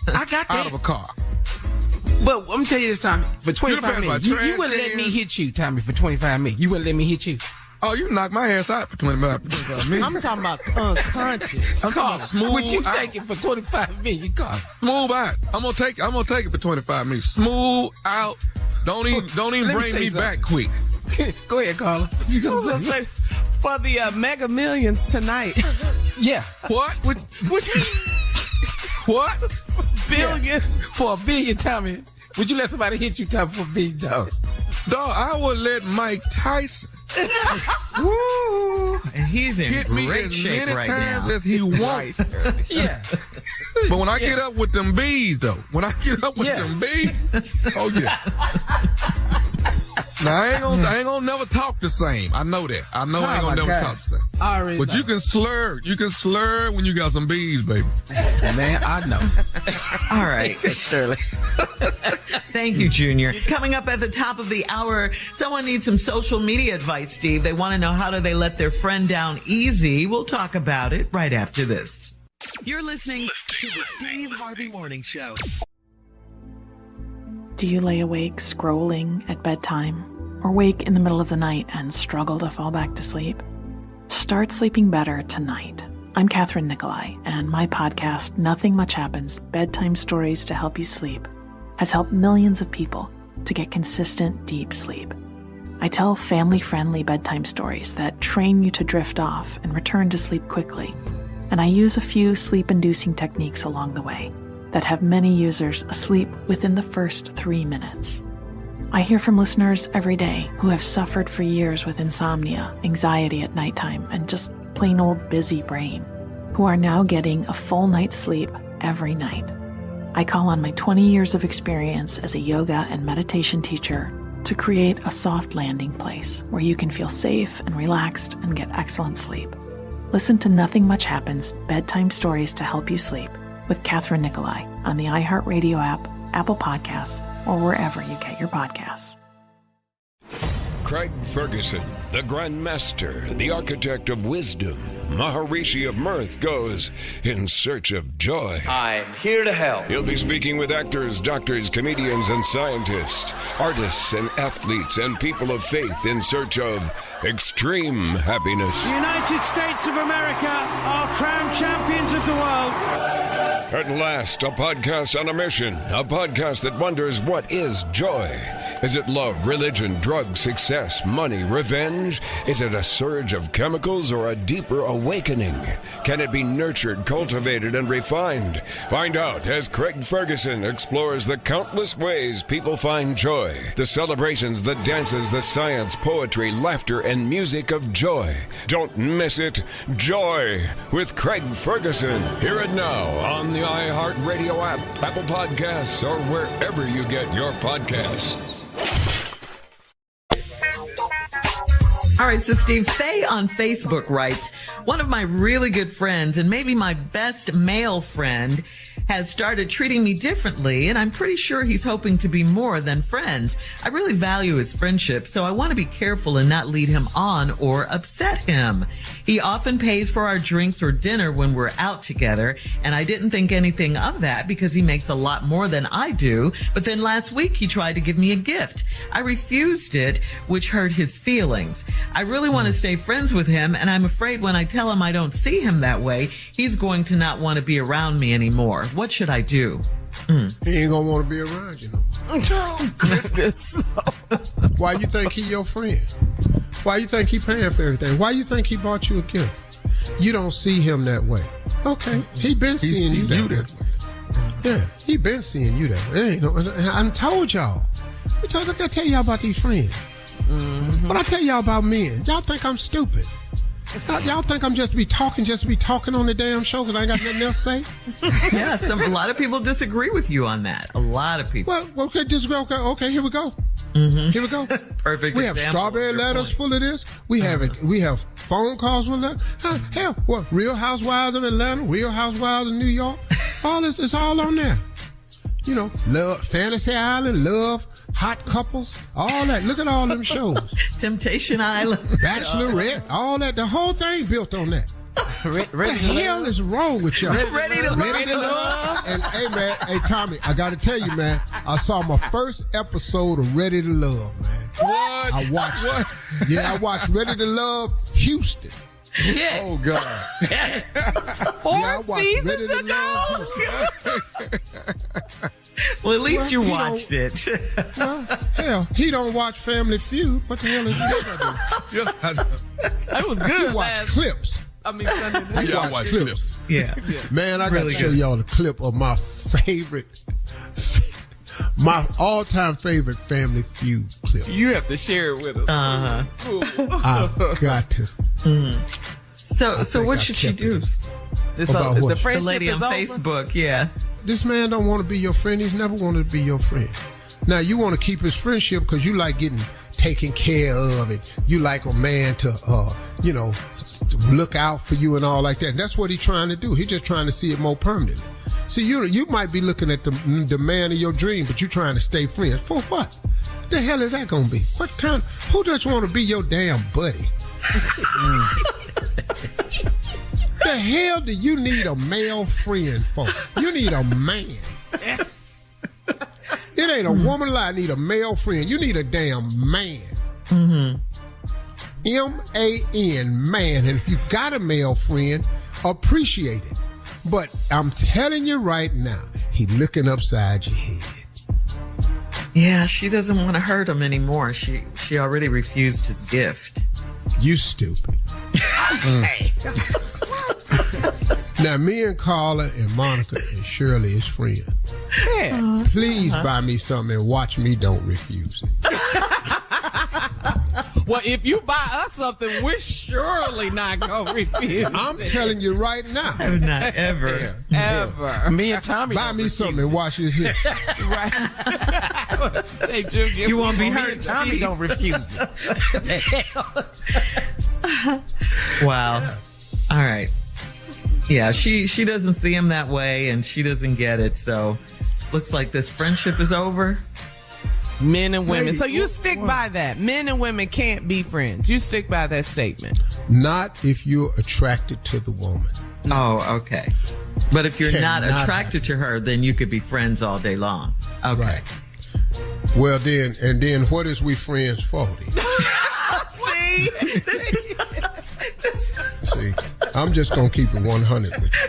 I got that. out of a car. But I'm gonna tell you this, Tommy, for 25 million, you wouldn't let me hit you, Tommy, for 25 million. You wouldn't let me hit you. Oh, you knocked my ass out for 25 million. I'm talking about unconscious. I'm talking about smooth Would you out. take it for 25 million, Carl? Smooth out. I'm gonna take it for 25 million. Smooth out. Don't even bring me back quick. Go ahead, Carla. For the Mega Millions tonight. Yeah. What? What? Billion. Yeah. For $1 billion, Tommy. Would you let somebody hit you, Tommy, for $1 billion? Dog, I would let Mike Tyson Woo! And he's in hit me great as shape many right times now. as he wants. Yeah. But when I get up with them bees, though, them bees, oh yeah. Now, I ain't gonna never talk the same. I know that. I know I ain't gonna never talk the same. But you can slur. You can slur when you got some bees, baby. Man, I know. All right. Shirley. Thank you, Junior. Coming up at the top of the hour, someone needs some social media advice, Steve. They want to know, how do they let their friend down easy? We'll talk about it right after this. You're listening to the Steve Harvey Morning Show. Do you lay awake scrolling at bedtime or wake in the middle of the night and struggle to fall back to sleep? Start sleeping better tonight. I'm Catherine Nicolai, and my podcast, Nothing Much Happens, Bedtime Stories to Help You Sleep, has helped millions of people to get consistent, deep sleep. I tell family-friendly bedtime stories that train you to drift off and return to sleep quickly. And I use a few sleep-inducing techniques along the way that have many users asleep within the first 3 minutes. I hear from listeners every day who have suffered for years with insomnia, anxiety at nighttime, and just plain old busy brain, who are now getting a full night's sleep every night. I call on my 20 years of experience as a yoga and meditation teacher to create a soft landing place where you can feel safe and relaxed and get excellent sleep. Listen to Nothing Much Happens, Bedtime Stories to Help You Sleep with Catherine Nicolai on the iHeartRadio app, Apple Podcasts, or wherever you get your podcasts. Craig Ferguson, the Grand Master, the Architect of Wisdom, Maharishi of Mirth, goes in search of joy. I'm here to help. He'll be speaking with actors, doctors, comedians, and scientists, artists and athletes, and people of faith in search of extreme happiness. The United States of America are crowned champions of the world. At last, a podcast on a mission. A podcast that wonders, what is joy? Is it love, religion, drugs, success, money, revenge? Is it a surge of chemicals or a deeper awakening? Can it be nurtured, cultivated, and refined? Find out as Craig Ferguson explores the countless ways people find joy. The celebrations, the dances, the science, poetry, laughter, and music of joy. Don't miss it. Joy with Craig Ferguson. Hear it now on the iHeartRadio app, Apple Podcasts, or wherever you get your podcasts. All right, so Steve, Faye on Facebook writes, one of my really good friends and maybe my best male friend has started treating me differently, and I'm pretty sure he's hoping to be more than friends. I really value his friendship, so I want to be careful and not lead him on or upset him. He often pays for our drinks or dinner when we're out together, and I didn't think anything of that because he makes a lot more than I do. But then last week he tried to give me a gift. I refused it, which hurt his feelings. I really want to stay friends with him, and I'm afraid when I tell him I don't see him that way, he's going to not want to be around me anymore. What should I do? He ain't gonna want to be around you no more. Oh, goodness. Why you think he your friend? Why you think he paying for everything? Why you think he bought you a gift? You don't see him that way. Okay, he been seeing you that way. Yeah, he been seeing you that way. Ain't no, and I told y'all. I gotta tell y'all about these friends. Mm-hmm. But I tell y'all about men. Y'all think I'm stupid. Y'all think I'm just to be talking on the damn show because I ain't got nothing else to say? Yeah, a lot of people disagree with you on that. A lot of people. Well, okay, disagree. Okay, here we go. Mm-hmm. Here we go. Perfect. We have strawberry letters full of this. We have phone calls full of that. Hell, what? Real Housewives of Atlanta, Real Housewives of New York. All this is all on there. You know, Love, Fantasy Island, Love, Hot Couples, all that. Look at all them shows. Temptation Island. Bachelorette, all that. The whole thing built on that. What the hell is wrong with y'all? Ready to love. And hey, man, hey, Tommy, I got to tell you, man, I saw my first episode of Ready to Love, man. What? I watched Ready to Love Houston. Yeah. Oh, God. 4 seasons ago. Well, at least you watched it. Well, hell, he don't watch Family Feud. What the hell is that? Yes, I do. That was good. He watched clips. Sunday night. He watched clips. Yeah. Man, I got to show y'all the clip of my all-time favorite Family Feud clip. You have to share it with us. I've got to. So what should she do? About what? The lady on Facebook, yeah. This man don't want to be your friend. He's never wanted to be your friend. Now, you want to keep his friendship because you like getting taken care of, and you like a man to, to look out for you and all like that. And that's what he's trying to do. He's just trying to see it more permanently. See, you might be looking at the man of your dream, but you're trying to stay friends. For what? The hell is that going to be? Who just want to be your damn buddy? The hell do you need a male friend for? You need a man. It ain't a woman lie. Need a male friend. You need a damn man. Mm-hmm. M-A-N, man. And if you got a male friend, appreciate it. But I'm telling you right now, he looking upside your head. Yeah, she doesn't want to hurt him anymore. She already refused his gift. You stupid. Now, me and Carla and Monica and Shirley is friends. Yeah. Please buy me something and watch me don't refuse it. Well, if you buy us something, we're surely not going to refuse. I'm telling you right now. I'm not ever. Ever. Me and Tommy buy me something and watch this here. Right. Say, Junior, you won't be me hurt. and Tommy don't refuse it. Wow. Yeah. All right. Yeah, she doesn't see him that way, and she doesn't get it. So, looks like this friendship is over. Men and women. So you stick by that. Men and women can't be friends. You stick by that statement. Not if you're attracted to the woman. Oh, okay. But if you're not attracted to her, then you could be friends all day long. Okay. Right. Well, then what is we friends for? See, I'm just going to keep it 100 with you.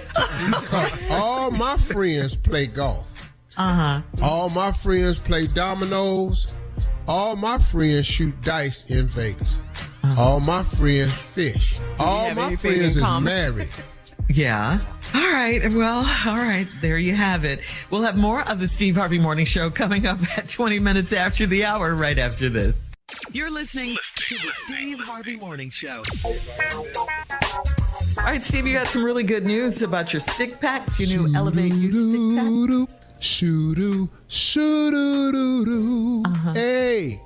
Because all my friends play golf. Uh-huh. All my friends play dominoes. All my friends shoot dice in Vegas. Uh-huh. All my friends fish. All my friends is married. Yeah. All right. Well, all right. There you have it. We'll have more of the Steve Harvey Morning Show coming up at 20 minutes after the hour, right after this. You're listening to the Steve Harvey Morning Show. All right, Steve, you got some really good news about your stick packs, your new Elevate You stick packs. Shoo-doo, shoo-doo-doo-doo. Hey,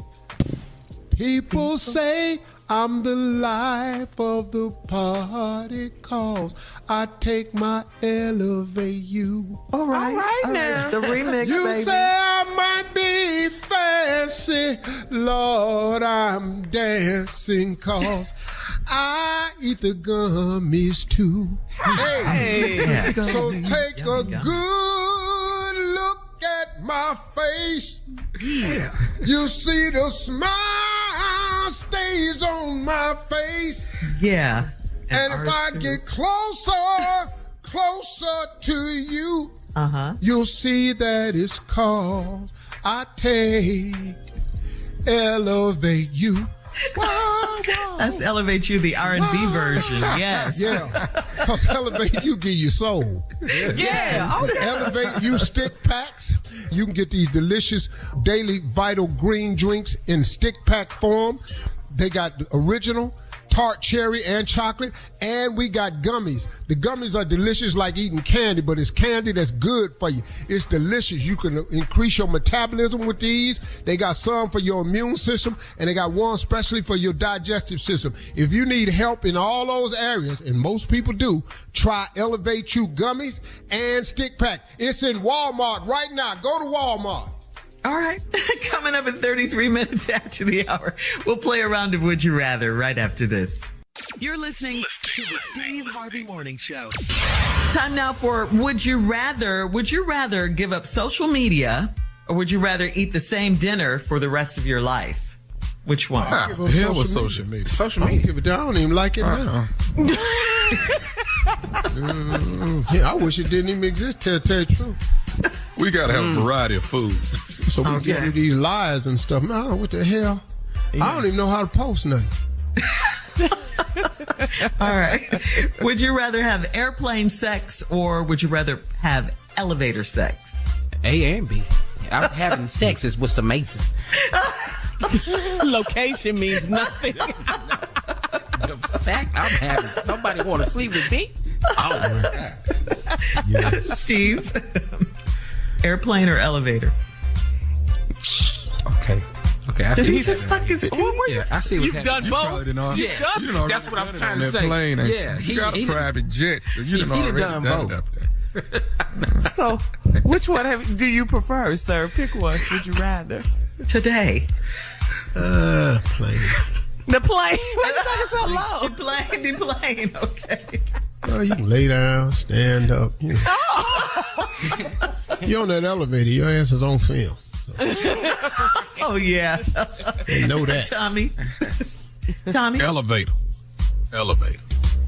people say I'm the life of the party, cause I take my Elevate You. All right now. The remix, you baby. Say I might be fancy, Lord, I'm dancing, cause I eat the gummies too. Hey, so take a good look at my face. Yeah. You see the smile stays on my face. Yeah. And if I get closer to you, you'll see that it's cause I take Elevate You. Whoa, whoa. That's Elevate You, the R&B version. Yes. Yeah. Because Elevate You give you soul. Yeah. Okay. Elevate You stick packs. You can get these delicious daily vital green drinks in stick pack form. They got the original, tart cherry and chocolate, and we got gummies. The gummies are delicious like eating candy, but it's candy that's good for you. It's delicious. You can increase your metabolism with these. They got some for your immune system, and they got one especially for your digestive system. If you need help in all those areas, and most people do, try Elevate You gummies and stick pack. It's in Walmart right now. Go to Walmart. All right. Coming up in 33 minutes after the hour, we'll play a round of Would You Rather right after this. You're listening to the Steve Harvey Morning Show. Time now for Would You Rather. Would you rather give up social media, or would you rather eat the same dinner for the rest of your life? Which one? Hell with social media. Social media. Give it down. I don't even like it now. I wish it didn't even exist, tell you the truth. We got to have a variety of food. So we get into these lies and stuff. No, what the hell? Yeah. I don't even know how to post nothing. All right. Would you rather have airplane sex, or would you rather have elevator sex? A and B. I'm having sex is with some Mason. Location means nothing. The fact I'm having somebody want to sleep with me? Oh, my God. Yes. Steve, airplane or elevator? Okay. Okay, I see. Did he just suck his teeth? Yeah, I see what's You've happening. done both. Yes, that's what I'm trying to say. Plane, yeah, you got a private jet, so you done already done it up there. So, which one do you prefer, sir? Pick one. Would you rather? Today. Plane. The plane. Why are you talking so low? The plane. Okay. Well, you can lay down, stand up. You know. You're on that elevator. Your ass is on film. So. Oh, yeah. They know that. Tommy. Elevator.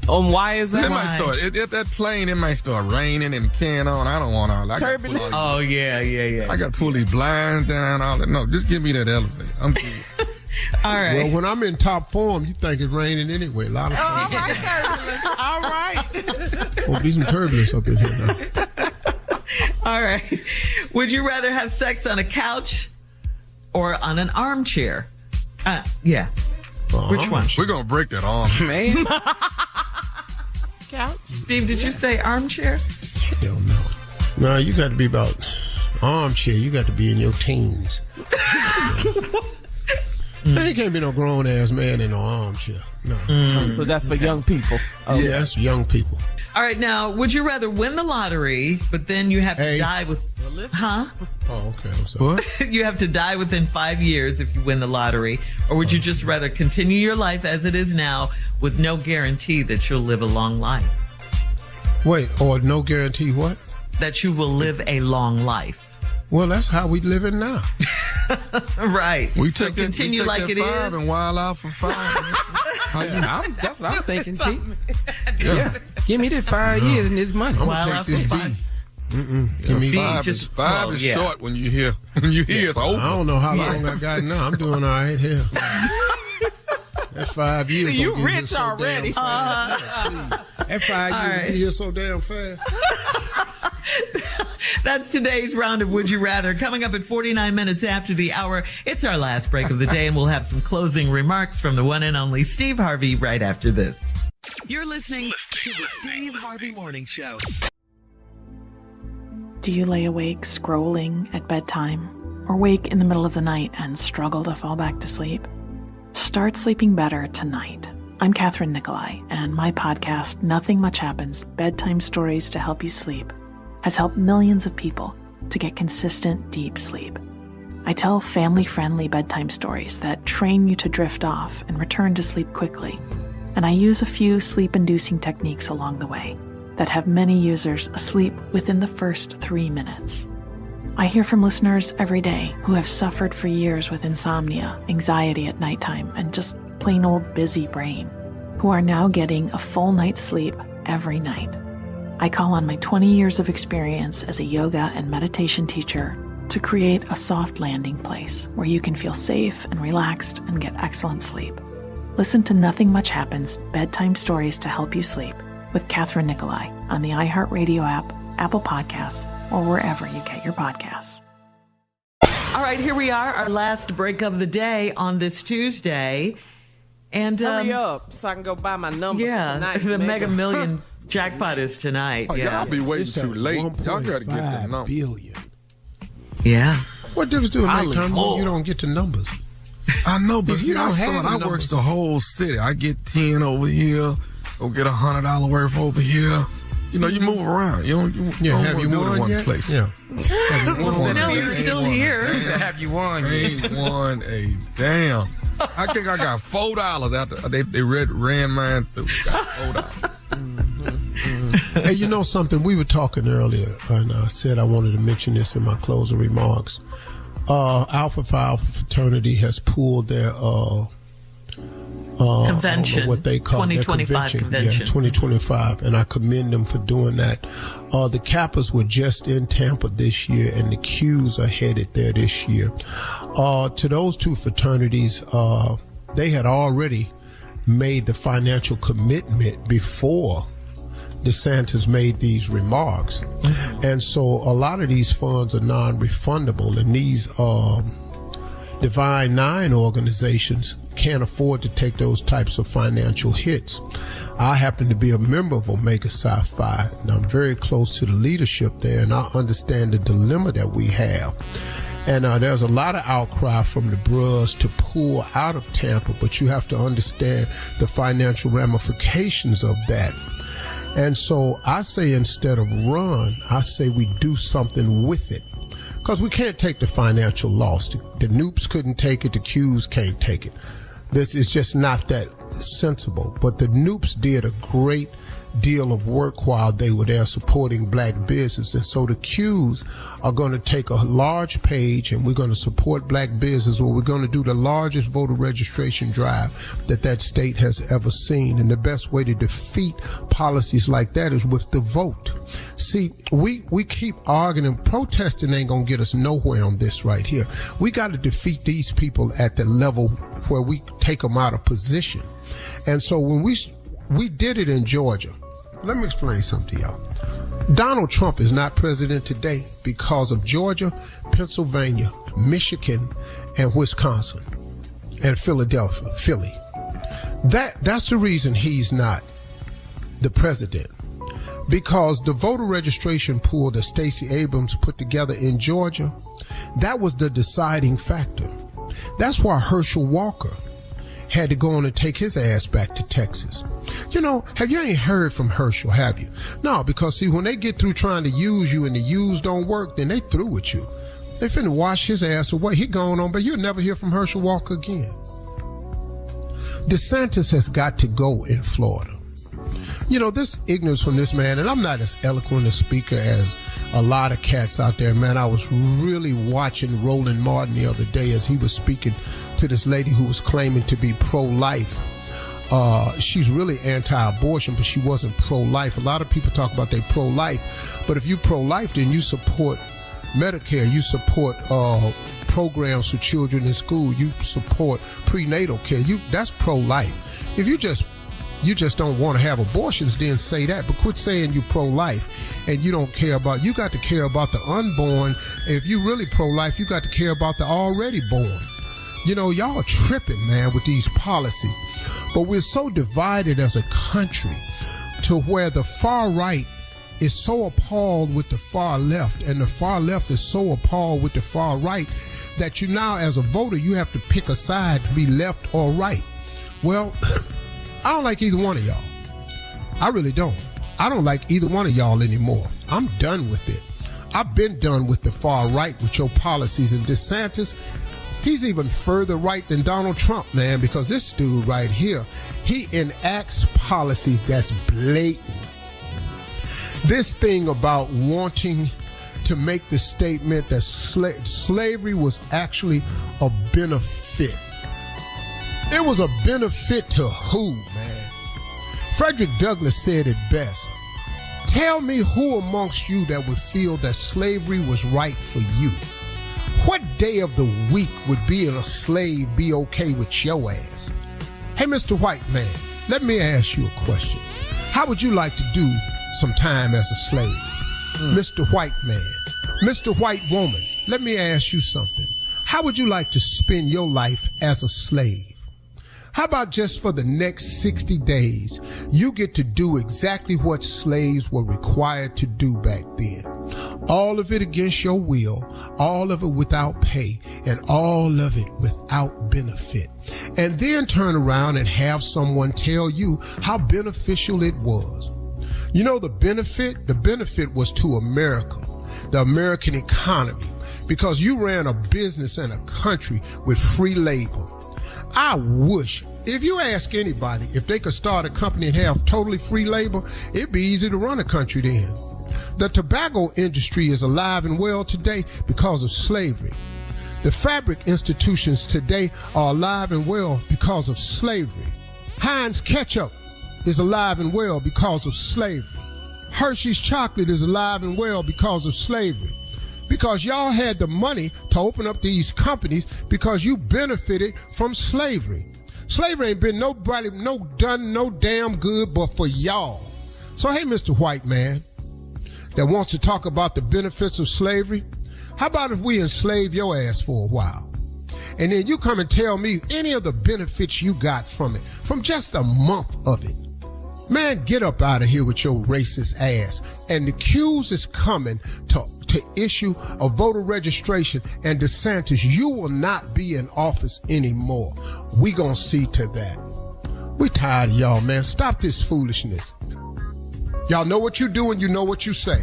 Why is that? It might start. If that plane, it might start raining and carrying on. I don't want all that. Turbulence. Oh, yeah. I got to pull these blinds down, all that. No, just give me that elevator. I'm good. All right. Well, when I'm in top form, you think it's raining anyway. A lot of All right, turbulence. All right. Will be some turbulence up in here now. All right. Would you rather have sex on a couch or on an armchair? Yeah. Which one? We're going to break that arm. Man. Couch. Steve, did you say armchair? Hell no. No, you got to be about armchair. You got to be in your teens. There can't be no grown ass man in no armchair. No. So that's for young people. Oh, yeah, that's young people. All right. Now, would you rather win the lottery, but then you have to die with... Huh? Oh, okay. I'm sorry. What? You have to die within 5 years if you win the lottery. Or would you just rather continue your life as it is now with no guarantee that you'll live a long life? Wait, or no guarantee what? That you will live a long life. Well, that's how we living now. Right. We take that, continue like it five is and wild out for 5. That's what I'm thinking, T. Yeah. Give me that 5 years and this money. I'm Wild gonna out take for this 5. D. Give me Five is short when you hear it's over. I don't know how long I got now. I'm doing all right here. That's 5 years. You gonna be here rich so already. damn fast. That 5 years right. be here so damn fast. That's today's round of Would You Rather. Coming up at 49 minutes after the hour, it's our last break of the day, and we'll have some closing remarks from the one and only Steve Harvey right after this. You're listening to the Steve Harvey Morning Show. Do you lay awake scrolling at bedtime or wake in the middle of the night and struggle to fall back to sleep? Start sleeping better tonight. I'm Catherine Nicolai, and my podcast, Nothing Much Happens, Bedtime Stories to Help You Sleep, has helped millions of people to get consistent, deep sleep. I tell family-friendly bedtime stories that train you to drift off and return to sleep quickly. And I use a few sleep-inducing techniques along the way that have many users asleep within the first 3 minutes. I hear from listeners every day who have suffered for years with insomnia, anxiety at nighttime, and just plain old busy brain, who are now getting a full night's sleep every night. I call on my 20 years of experience as a yoga and meditation teacher to create a soft landing place where you can feel safe and relaxed and get excellent sleep. Listen to Nothing Much Happens, Bedtime Stories to Help You Sleep with Catherine Nicolai on the iHeartRadio app, Apple Podcasts, or wherever you get your podcasts. All right, here we are, our last break of the day on this Tuesday. And hurry up so I can go buy my numbers tonight. The Mega Million jackpot is tonight. Oh, y'all be waiting too late. Y'all gotta get the number. Billion. Yeah. What difference do it make, Tom, when you don't get the numbers? I know, but If you don't have the I work the whole city. I get 10 over here, go get $100 worth over here. You know, you move around. You don't have you do it won in one yet? place. Yeah. Have you won? No, he's still here. Have you won? Ain't won a damn. I think I got $4 after they ran mine through. Got $4. Hey, you know something? We were talking earlier, and I said I wanted to mention this in my closing remarks. Alpha Phi Alpha fraternity has pulled their convention, what they call 2025 convention. Yeah, 2025, and I commend them for doing that. The Kappas were just in Tampa this year, and the Qs are headed there this year. To those two fraternities, they had already made the financial commitment before DeSantis made these remarks. Mm-hmm. And so a lot of these funds are non-refundable, and these Divine Nine organizations can't afford to take those types of financial hits. I happen to be a member of Omega Psi Phi, and I'm very close to the leadership there, and I understand the dilemma that we have. And there's a lot of outcry from the Bros to pull out of Tampa, but you have to understand the financial ramifications of that. And so I say instead of run, I say we do something with it. Because we can't take the financial loss. The Noops couldn't take it. The Qs can't take it. This is just not that sensible. But the Noops did a great deal of work while they were there supporting black business. And so the Qs are going to take a large page and we're going to support black business, or we're going to do the largest voter registration drive that state has ever seen. And the best way to defeat policies like that is with the vote. See, we keep arguing and protesting ain't going to get us nowhere on this right here. We got to defeat these people at the level where we take them out of position. And so when we did it in Georgia. Let me explain something to y'all. Donald Trump is not president today because of Georgia, Pennsylvania, Michigan, and Wisconsin, and Philadelphia, Philly. That's the reason he's not the president. Because the voter registration pool that Stacey Abrams put together in Georgia, that was the deciding factor. That's why Herschel Walker had to go on and take his ass back to Texas. You know, you ain't heard from Herschel, have you? No, because see, when they get through trying to use you and the use don't work, then they through with you. They finna wash his ass away. He going on, but you'll never hear from Herschel Walker again. DeSantis has got to go in Florida. You know, this ignorance from this man, and I'm not as eloquent a speaker as a lot of cats out there, man. I was really watching Roland Martin the other day as he was speaking to this lady who was claiming to be pro-life. She's really anti-abortion, but she wasn't pro-life. A lot of people talk about they pro-life, but if you pro-life, then you support Medicare, you support programs for children in school, you support prenatal care. That's pro-life. If you just don't want to have abortions, then say that, but quit saying you're pro-life and you don't care about, you got to care about the unborn. If you really pro-life, you got to care about the already born. You know, y'all are tripping, man, with these policies. But we're so divided as a country to where the far right is so appalled with the far left and the far left is so appalled with the far right that you now, as a voter, you have to pick a side to be left or right. Well, I don't like either one of y'all. I really don't. I don't like either one of y'all anymore. I'm done with it. I've been done with the far right with your policies. And DeSantis, he's even further right than Donald Trump, man, because this dude right here, he enacts policies that's blatant. This thing about wanting to make the statement that slavery was actually a benefit. It was a benefit to who, man? Frederick Douglass said it best. Tell me who amongst you that would feel that slavery was right for you. What day of the week would being a slave be okay with your ass? Hey, Mr. White Man, let me ask you a question. How would you like to do some time as a slave? Mr. White Man, Mr. White Woman, let me ask you something. How would you like to spend your life as a slave? How about just for the next 60 days, you get to do exactly what slaves were required to do back then. All of it against your will, all of it without pay, and all of it without benefit. And then turn around and have someone tell you how beneficial it was. You know the benefit was to America, the American economy, because you ran a business in a country with free labor. I wish, if you ask anybody if they could start a company and have totally free labor, it'd be easy to run a country then. The tobacco industry is alive and well today because of slavery. The fabric institutions today are alive and well because of slavery. Heinz ketchup is alive and well because of slavery. Hershey's chocolate is alive and well because of slavery. Because y'all had the money to open up these companies because you benefited from slavery. Slavery ain't been done no damn good but for y'all. So hey, Mr. White Man that wants to talk about the benefits of slavery, how about if we enslave your ass for a while? And then you come and tell me any of the benefits you got from it, from just a month of it. Man, get up out of here with your racist ass. And the Q's is coming to to issue a voter registration, and DeSantis, you will not be in office anymore. We gonna see to that. We tired of y'all, man. Stop this foolishness. Y'all know what you do and you know what you say.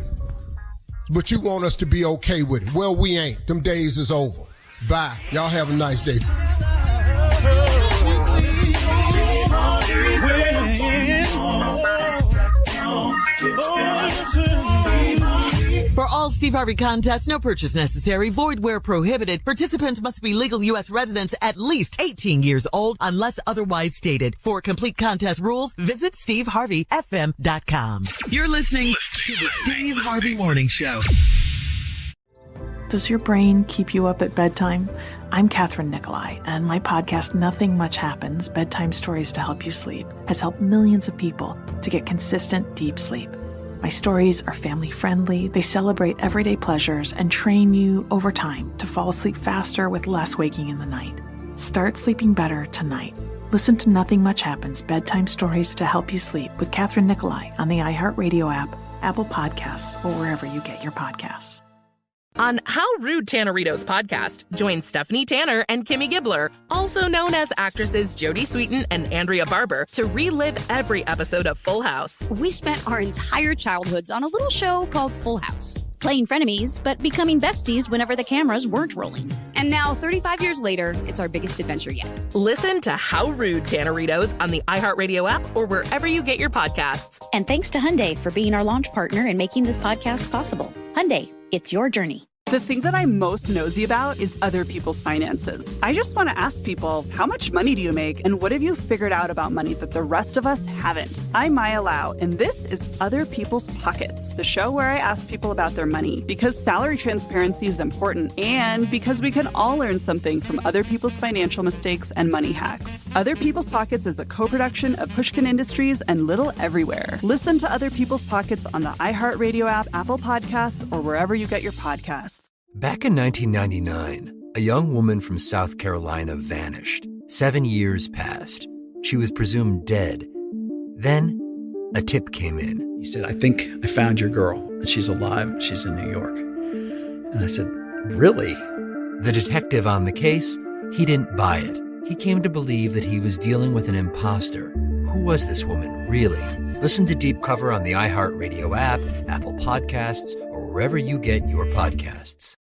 But you want us to be okay with it. Well, we ain't. Them days is over. Bye. Y'all have a nice day. For all Steve Harvey contests, no purchase necessary, void where prohibited. Participants must be legal U.S. residents at least 18 years old unless otherwise stated. For complete contest rules, visit SteveHarveyFM.com. You're listening to the Steve Harvey Morning Show. Does your brain keep you up at bedtime? I'm Catherine Nicolai, and my podcast, Nothing Much Happens, Bedtime Stories to Help You Sleep, has helped millions of people to get consistent, deep sleep. My stories are family-friendly, they celebrate everyday pleasures, and train you over time to fall asleep faster with less waking in the night. Start sleeping better tonight. Listen to Nothing Much Happens, Bedtime Stories to Help You Sleep with Catherine Nicolai on the iHeartRadio app, Apple Podcasts, or wherever you get your podcasts. On How Rude Tanneritos podcast, join Stephanie Tanner and Kimmy Gibbler, also known as actresses Jodie Sweetin and Andrea Barber, to relive every episode of Full House. We spent our entire childhoods on a little show called Full House, playing frenemies, but becoming besties whenever the cameras weren't rolling. And now, 35 years later, it's our biggest adventure yet. Listen to How Rude Tanneritos on the iHeartRadio app or wherever you get your podcasts. And thanks to Hyundai for being our launch partner and making this podcast possible. Hyundai, it's your journey. The thing that I'm most nosy about is other people's finances. I just want to ask people, how much money do you make and what have you figured out about money that the rest of us haven't? I'm Maya Lau, and this is Other People's Pockets, the show where I ask people about their money because salary transparency is important and because we can all learn something from other people's financial mistakes and money hacks. Other People's Pockets is a co-production of Pushkin Industries and Little Everywhere. Listen to Other People's Pockets on the iHeartRadio app, Apple Podcasts, or wherever you get your podcasts. Back in 1999, a young woman from South Carolina vanished. 7 years passed. She was presumed dead. Then, a tip came in. He said, I think I found your girl, and she's alive. She's in New York. And I said, really? The detective on the case, he didn't buy it. He came to believe that he was dealing with an imposter. Who was this woman, really? Listen to Deep Cover on the iHeartRadio app, Apple Podcasts, or wherever you get your podcasts.